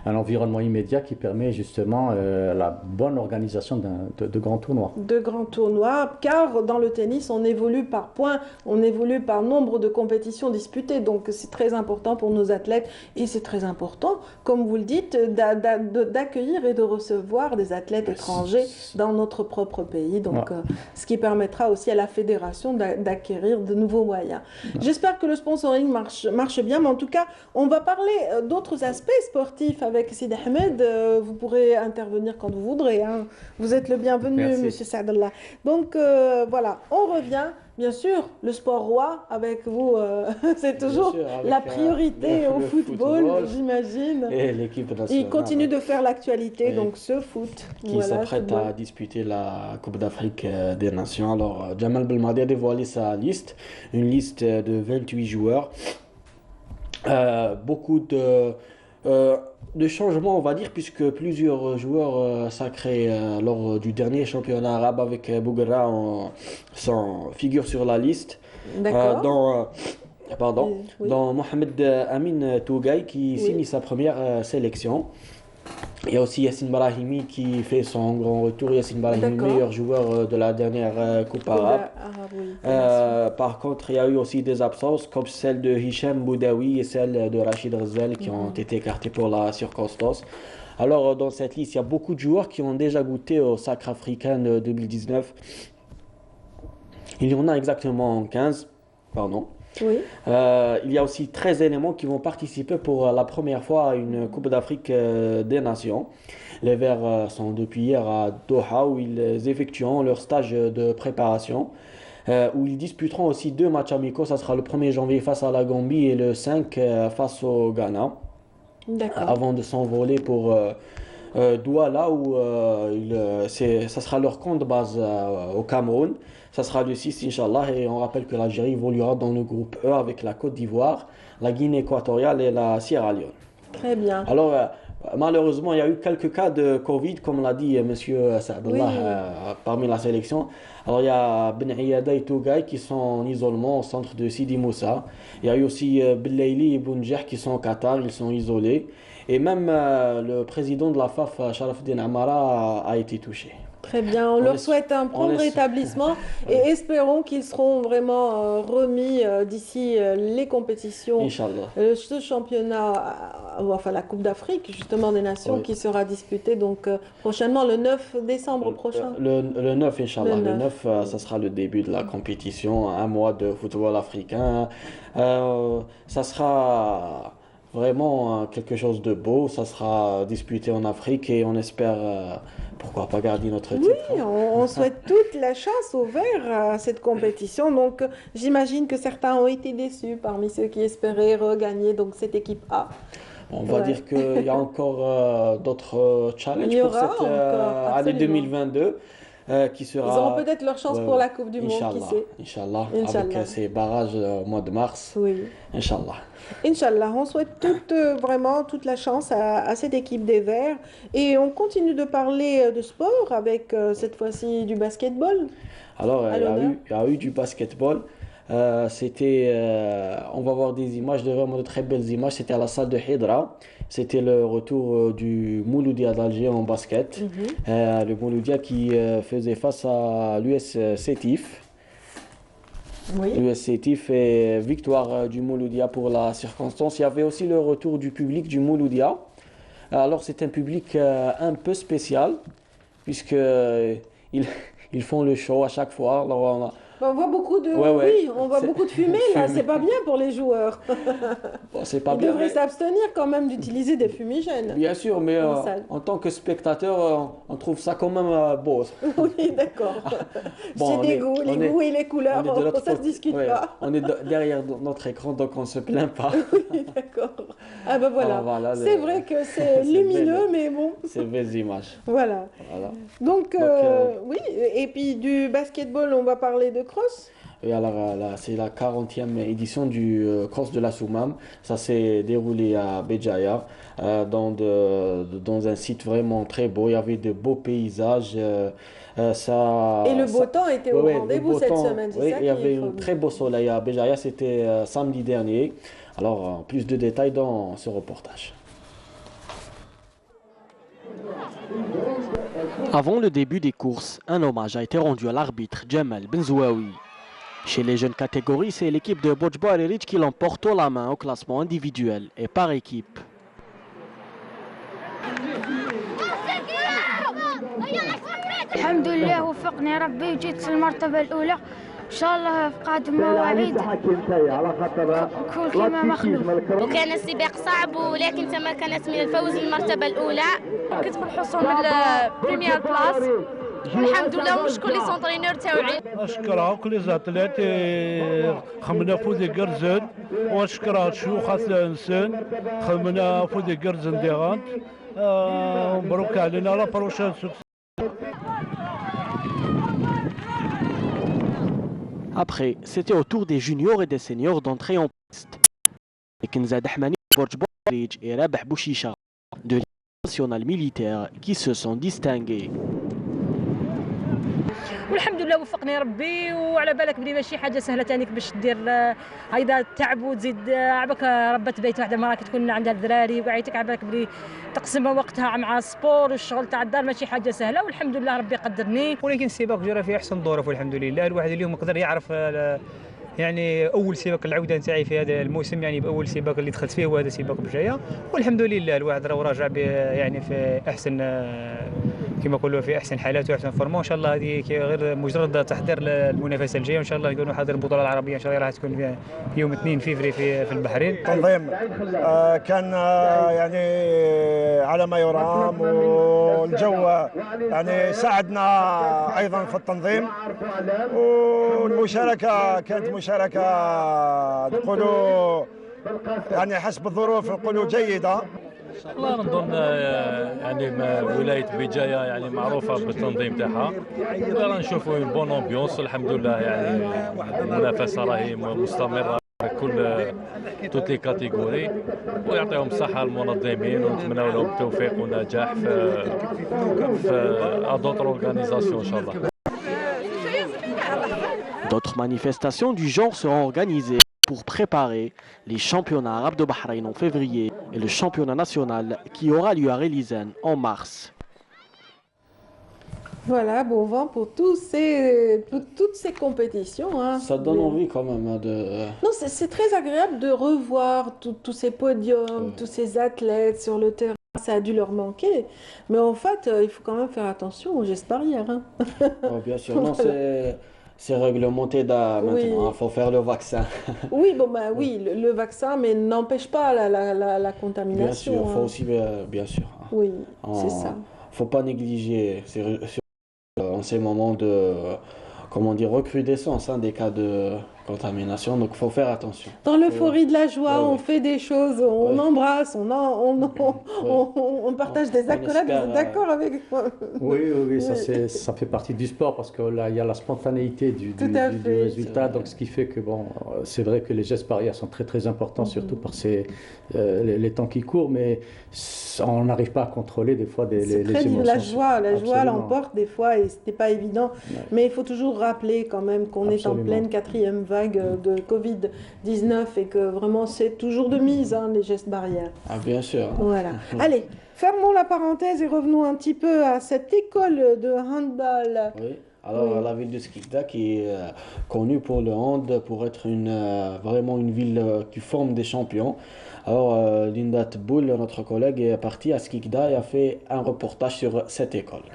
un environnement immédiat qui permet justement la bonne organisation de grands tournois. De grands tournois, car dans le tennis, on évolue par points, on évolue par nombre de compétitions disputées, donc c'est très important pour nos athlètes et c'est très important, comme vous le dites, d'accueillir et de recevoir des athlètes étrangers dans notre propre pays, donc ce qui permettra aussi à la fédération d'acquérir de nouveaux moyens. J'espère que le sponsoring marche bien, mais en tout cas, on va parler d'autres aspects sportifs avec Sidi Ahmed. Vous pourrez intervenir quand vous voudrez, hein. Vous êtes le bienvenu. Merci. Monsieur Saadallah. Donc voilà, on revient. Bien sûr, le sport roi, avec vous, c'est toujours la priorité au football, j'imagine. Et l'équipe nationale. Il continue de faire l'actualité, donc ce foot. Qui s'apprête à disputer la Coupe d'Afrique des Nations. Alors, Jamal Belmadi a dévoilé sa liste, une liste de 28 joueurs. Beaucoup de changements, on va dire, puisque plusieurs joueurs sacrés lors du dernier championnat arabe avec Bouguera figurent sur la liste. D'accord. Dans Mohamed Amin Tougaï qui signe sa première sélection. Il y a aussi Yassine Brahimi qui fait son grand retour. Yassine Brahimi, meilleur joueur de la dernière Coupe arabe. Par contre, il y a eu aussi des absences comme celle de Hicham Boudaoui et celle de Rachid Ghazal qui ont été écartés pour la circonstance. Alors, dans cette liste, il y a beaucoup de joueurs qui ont déjà goûté au Sacre africain de 2019. Il y en a exactement 15. Pardon. Oui. Il y a aussi 13 éléments qui vont participer pour la première fois à une Coupe d'Afrique des Nations. Les Verts sont depuis hier à Doha où ils effectueront leur stage de préparation, où ils disputeront aussi 2 matchs amicaux. Ça sera le 1er janvier face à la Gambie et le 5 face au Ghana. Avant de s'envoler pour Douala où ça sera leur camp de base au Cameroun. Ça sera le 6, Inch'Allah, et on rappelle que l'Algérie évoluera dans le groupe E avec la Côte d'Ivoire, la Guinée équatoriale et la Sierra Leone. Très bien. Alors, malheureusement, il y a eu quelques cas de Covid, comme l'a dit M. Saadallah, parmi la sélection. Alors, il y a Ben Iyada et Tougaï qui sont en isolement au centre de Sidi Moussa. Il y a eu aussi Bellaili et Bounjeh qui sont au Qatar, ils sont isolés. Et même le président de la FAF, Sharafdin Amara, a été touché. Très bien, on leur souhaite un prompt rétablissement et espérons qu'ils seront vraiment remis d'ici les compétitions. Inch'Allah. Ce championnat, enfin la Coupe d'Afrique justement des Nations qui sera disputée donc prochainement le 9 décembre prochain. Le 9, Inch'Allah. Le 9, ça sera le début de la compétition, un mois de football africain. Ça sera vraiment quelque chose de beau, ça sera disputé en Afrique et on espère, pourquoi pas garder notre titre. Oui, on souhaite toute la chance aux Verts à cette compétition. Donc j'imagine que certains ont été déçus parmi ceux qui espéraient regagner donc cette équipe A. On va dire qu'il y a encore d'autres challenges pour cette année 2022. Qui sera... Ils auront peut-être leur chance pour la Coupe du Monde, qui sait. Inch'Allah, avec ces barrages au mois de mars. Oui. Inch'Allah. Inch'Allah, on souhaite vraiment toute la chance à cette équipe des Verts. Et on continue de parler de sport avec cette fois-ci du basketball. Alors, il y a eu du basketball. On va voir des images, vraiment de très belles images. C'était à la salle de Hydra. C'était le retour du Mouloudia d'Alger en basket. Le Mouloudia qui faisait face à l'US Sétif. Oui. L'US Sétif et victoire du Mouloudia pour la circonstance. Il y avait aussi le retour du public du Mouloudia. Alors c'est un public un peu spécial puisque ils font le show à chaque fois. Alors, on voit beaucoup de, on voit beaucoup de fumée là, c'est pas bien pour les joueurs. C'est pas Ils bien. devraient s'abstenir quand même d'utiliser des fumigènes. Bien sûr, mais en tant que spectateur, on trouve ça quand même beau. Oui, d'accord. Bon, c'est des goûts, les goûts et les couleurs, ça se discute pas. On est derrière notre écran, donc on ne se plaint pas. Oui, d'accord. Ah ben voilà, c'est vrai que c'est lumineux, mais bon. C'est belles images. Voilà. Donc, oui, et puis du basketball, on va parler de cross. Et alors, là, c'est la 40e édition du cross de la Soumam. Ça s'est déroulé à Béjaïa, dans un site vraiment très beau. Il y avait de beaux paysages. Et le beau temps était au rendez-vous cette semaine, c'est ça il y avait un très beau soleil à Béjaïa, c'était samedi dernier. Alors, plus de détails dans ce reportage. Avant le début des courses, un hommage a été rendu à l'arbitre Djemal Benzouaoui. Chez les jeunes catégories, c'est l'équipe de Bojbo Arerich qui l'emporte haut la main au classement individuel et par équipe. الحمد لله وفقني ربي وجيت في المرتبة الأولى إن شاء الله في قادم مواعيد كل كلمة مخلوق. وكان السباق صعب ولكن تمكنت من الفوز بالمرتبة الأولى. كنت في الحصول من البريمير بلاس والحمد لله ونشكر لي سونترينور تاوعي. أشكرها كل زاتلات خمنا فوزي قرزن وأشكرها الشيوخ الإنسان خمنا فوزي قرزن ديغانت مبروك علينا لا بروشان سوكس. Après, c'était au tour des juniors et des seniors d'entrer en piste. Et Kenzad Ahmani, Borjbo Arerich et Rabah Bouchicha de l'équipe nationale militaire qui se sont distingués. والحمد لله وفقني ربي وعلى بالك بلي ماشي حاجه سهله تانيك باش دير هيدا التعب وتزيد عبك ربت بيت واحده مرة كتكون عندها الدراري وقعيتك على بالك بلي تقسم وقتها مع السبور والشغل تاع الدار ماشي حاجه سهله والحمد لله ربي قدرني. ولكن السباق جرى في احسن ظروف والحمد لله. الواحد اليوم يقدر يعرف يعني اول سباق العوده نتاعي في هذا الموسم يعني باول سباق اللي دخلت فيه وهذا سباق بجايه والحمد لله الواحد راه راجع يعني في احسن كما نقولوا في احسن حالاته واحسن فورمه ان شاء الله. هذه غير مجرد تحضير للمنافسه الجايه وان شاء الله يكونوا حاضر البطوله العربيه ان شاء الله راح تكون في يوم 2 فيفري في البحرين. التنظيم كان يعني على ما يرام والجو يعني ساعدنا ايضا في التنظيم والمشاركه كانت مشاركه نقولوا يعني حسب الظروف نقولوا جيده. والله نظن يعني ولايه بجايه يعني معروفه بالتنظيم تاعها. رانا نشوفوا بون امبيونس الحمد لله يعني المنافسه راهي مستمره كل توت لي كاتيجوري ويعطيهم الصحه المنظمين ونتمنوا لهم التوفيق والنجاح في d'autres organisations ان شاء الله. D'autres manifestations du genre seront organisées pour préparer les championnats arabes de Bahreïn en février et le championnat national qui aura lieu à Relizane en mars. Voilà, bon vent pour toutes ces compétitions. Hein. Ça donne envie quand même de... Non, c'est très agréable de revoir tous ces podiums, tous ces athlètes sur le terrain. Ça a dû leur manquer, mais en fait, il faut quand même faire attention aux gestes barrières. Hein. Oh, bien sûr, non, c'est réglementé maintenant, il faut faire le vaccin. Oui, bon, bah, oui, le vaccin, mais n'empêche pas la contamination. Bien sûr, il faut aussi, bien sûr. Oui, c'est ça. Il ne faut pas négliger en ces moments de, comment dire, recrudescence des cas de contamination, donc il faut faire attention. Dans l'euphorie de la joie, on fait des choses, on embrasse, on partage des accolades, vous êtes d'accord avec moi? Oui, ça fait partie du sport parce qu'il y a la spontanéité du résultat, donc ce qui fait que bon, c'est vrai que les gestes barrières sont très très importants, surtout par les temps qui courent, mais on n'arrive pas à contrôler des fois les émotions. La joie l'emporte des fois et ce n'est pas évident, mais il faut toujours rappeler quand même qu'on est en pleine 4e vague. vague de Covid-19 et que vraiment c'est toujours de mise, hein, les gestes barrières. Ah, bien sûr. Voilà. Allez, fermons la parenthèse et revenons un petit peu à cette école de handball. Oui. Alors, la ville de Skikda qui est connue pour le hand, pour être vraiment une ville qui forme des champions. Alors, Linda Tboul, notre collègue, est partie à Skikda et a fait un reportage sur cette école.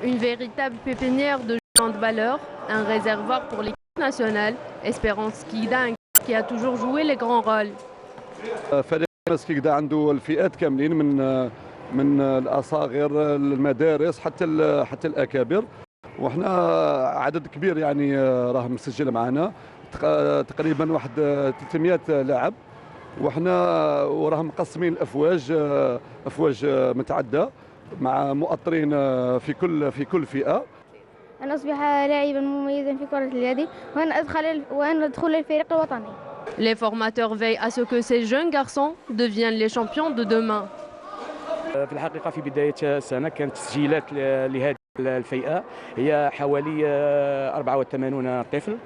Une véritable pépinière de handballeurs, un réservoir pour l'équipe nationale, Espérance Skikda, qui a toujours joué les grands rôles. فريق سكيكدا عنده الفئات كاملين من الاصاغر المدارس حتى الاكابر، وحنا عدد كبير يعني راه مسجل معنا تقريبا واحد 300 لاعب، وراهم مقسمين افواج متعدده مع مؤطرين في كل فئه. أن أصبح لاعبا مميزا في كرة اليد وأن أدخل الفريق الوطني. Les formateurs veillent à ce que ces jeunes garçons deviennent les champions de demain. في الحقيقة في بداية السنة كانت تسجيلات لهذه الفئة هي حوالي 84 طفل،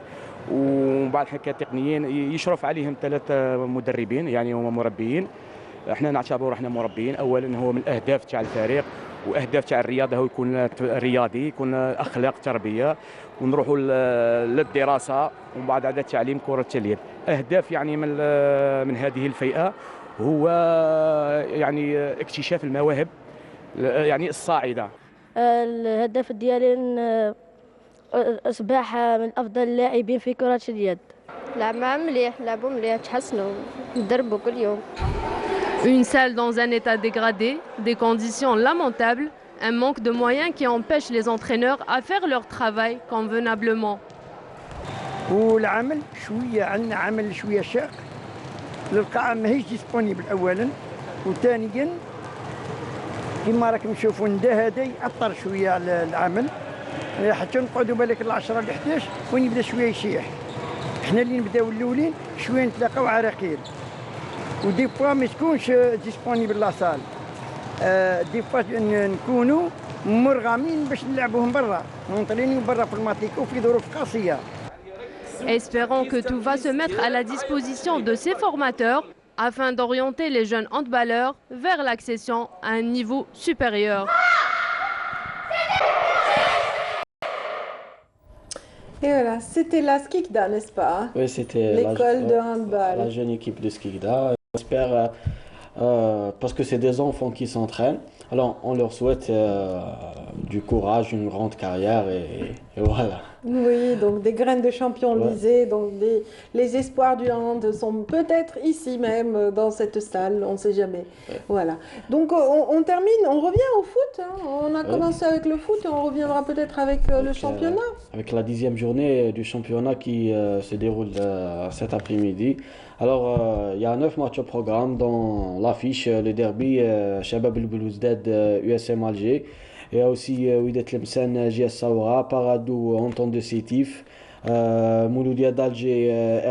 وبعض كتقنيين يشرف عليهم 3 مدربين يعني هم مربيين. احنا نعتبر احنا مربيين، اولا هو من الاهداف تاع الفريق واهداف تاع الرياضه هو يكون رياضي، يكون اخلاق تربيه، ونروحوا للدراسه ومن بعد عاد تعليم كره اليد. اهداف يعني من هذه الفئه هو يعني اكتشاف المواهب يعني الصاعده. الهدف ديالي اصبح من افضل اللاعبين في كره اليد. لعبوا مليح تحسنوا ندربوا كل يوم. Une salle dans un état dégradé, des conditions lamentables, un manque de moyens qui empêche les entraîneurs à faire leur travail convenablement. والعمل شويه عندنا عمل شويه شاق، القاعه ماهيش ديسبونيبل اولا، وثانيا كما راكم تشوفوا النداء هذا يأثر شويه على العمل، حتى نقعدوا بالك ل 10 ل 11 وين يبدا شويه يشيح. احنا اللي نبداو الاولين شويه نتلاقاو عراقيل، ودي فوا ما تكونش ديسبونيبل لا سال، دي فوا نكونوا مرغمين باش نلعبوهم برا، نطرينيو برا في الماتيكو في ظروف قاسيه. Espérons que tout va se mettre à la disposition de ces formateurs afin d'orienter les jeunes handballeurs vers l'accession à un niveau supérieur. Et voilà, c'était la Skikda, n'est-ce pas? Oui, c'était l'école de handball. La jeune équipe de Skikda. J'espère, parce que c'est des enfants qui s'entraînent, alors on leur souhaite du courage, une grande carrière et voilà. Oui, donc des graines de champions lisées, donc les espoirs du hand sont peut-être ici même dans cette salle, on ne sait jamais. Voilà. Donc on termine, on revient au foot. Hein. On a commencé avec le foot et on reviendra peut-être avec le championnat. Avec la 10e journée du championnat qui se déroule cet après-midi. Alors il y a 9 matchs au programme dans l'affiche, le derby Shabab el-Belouzdad USM Alger. Il y a aussi Wydad Tlemcen, JS Saoura, Paradou, Entente de Sétif, Mouloudia d'Alger,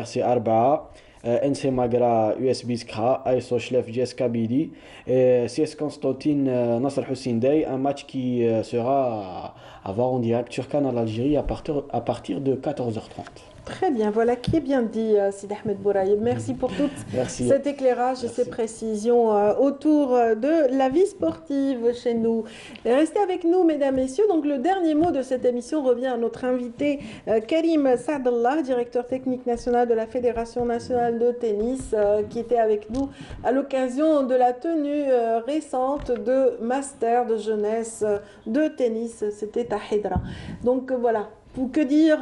RC Arba'a, NC Magra, US Biskra, ASO Chlef, JS Kabylie et CS Constantine, Nasser Hussein Day. Un match qui sera à voir en direct sur Canal Algérie à partir de 14h30. Très bien, voilà qui est bien dit, Sid Ahmed Bouraïeb. Merci pour tout cet éclairage et ces précisions autour de la vie sportive chez nous. Et restez avec nous, mesdames, messieurs. Donc, le dernier mot de cette émission revient à notre invité Karim Saadallah, directeur technique national de la Fédération nationale de tennis, qui était avec nous à l'occasion de la tenue récente de Master de jeunesse de tennis. C'était à Hydra. Donc, voilà. Pour que dire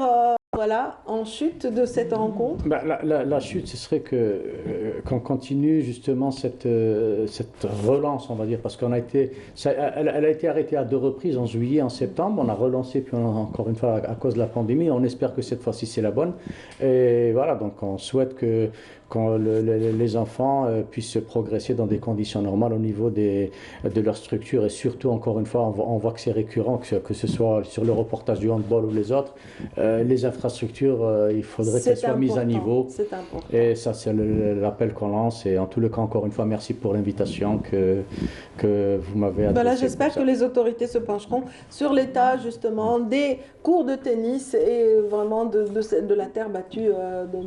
voilà, en chute de cette rencontre? La chute, ce serait qu'on continue justement cette relance, on va dire, parce elle a été arrêtée à 2 reprises, en juillet, en septembre. On a relancé, puis encore une fois, à cause de la pandémie. On espère que cette fois-ci, c'est la bonne. Et voilà, donc on souhaite que les enfants puissent progresser dans des conditions normales au niveau de leur structure. Et surtout, encore une fois, on voit que c'est récurrent, que ce soit sur le reportage du handball ou les autres, les infrastructures infrastructures, il faudrait qu'elles soient mises à niveau. C'est important. Et ça, c'est l'appel qu'on lance. Et en tout le cas, encore une fois, merci pour l'invitation que vous m'avez adressée. Voilà, j'espère que les autorités se pencheront sur l'état justement des cours de tennis et vraiment de la terre battue,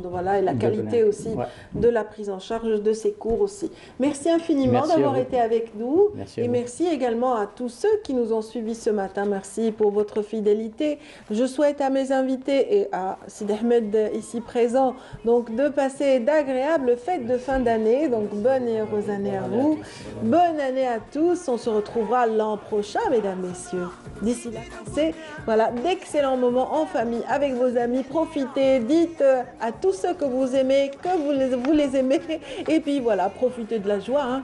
voilà, et la qualité aussi de la prise en charge de ces cours aussi. Merci infiniment d'avoir été avec nous. Merci et merci également à tous ceux qui nous ont suivis ce matin. Merci pour votre fidélité. Je souhaite à mes invités et à Sid Ahmed ici présent donc de passer d'agréables fêtes de fin d'année. Donc bonne et heureuse année à vous. Bonne année à tous. On se retrouvera l'an prochain, mesdames, messieurs. D'ici là, c'est voilà, d'excellents moments en famille avec vos amis. Profitez, dites à tous ceux que vous aimez que vous les aimez. Et puis voilà, profitez de la joie. Hein.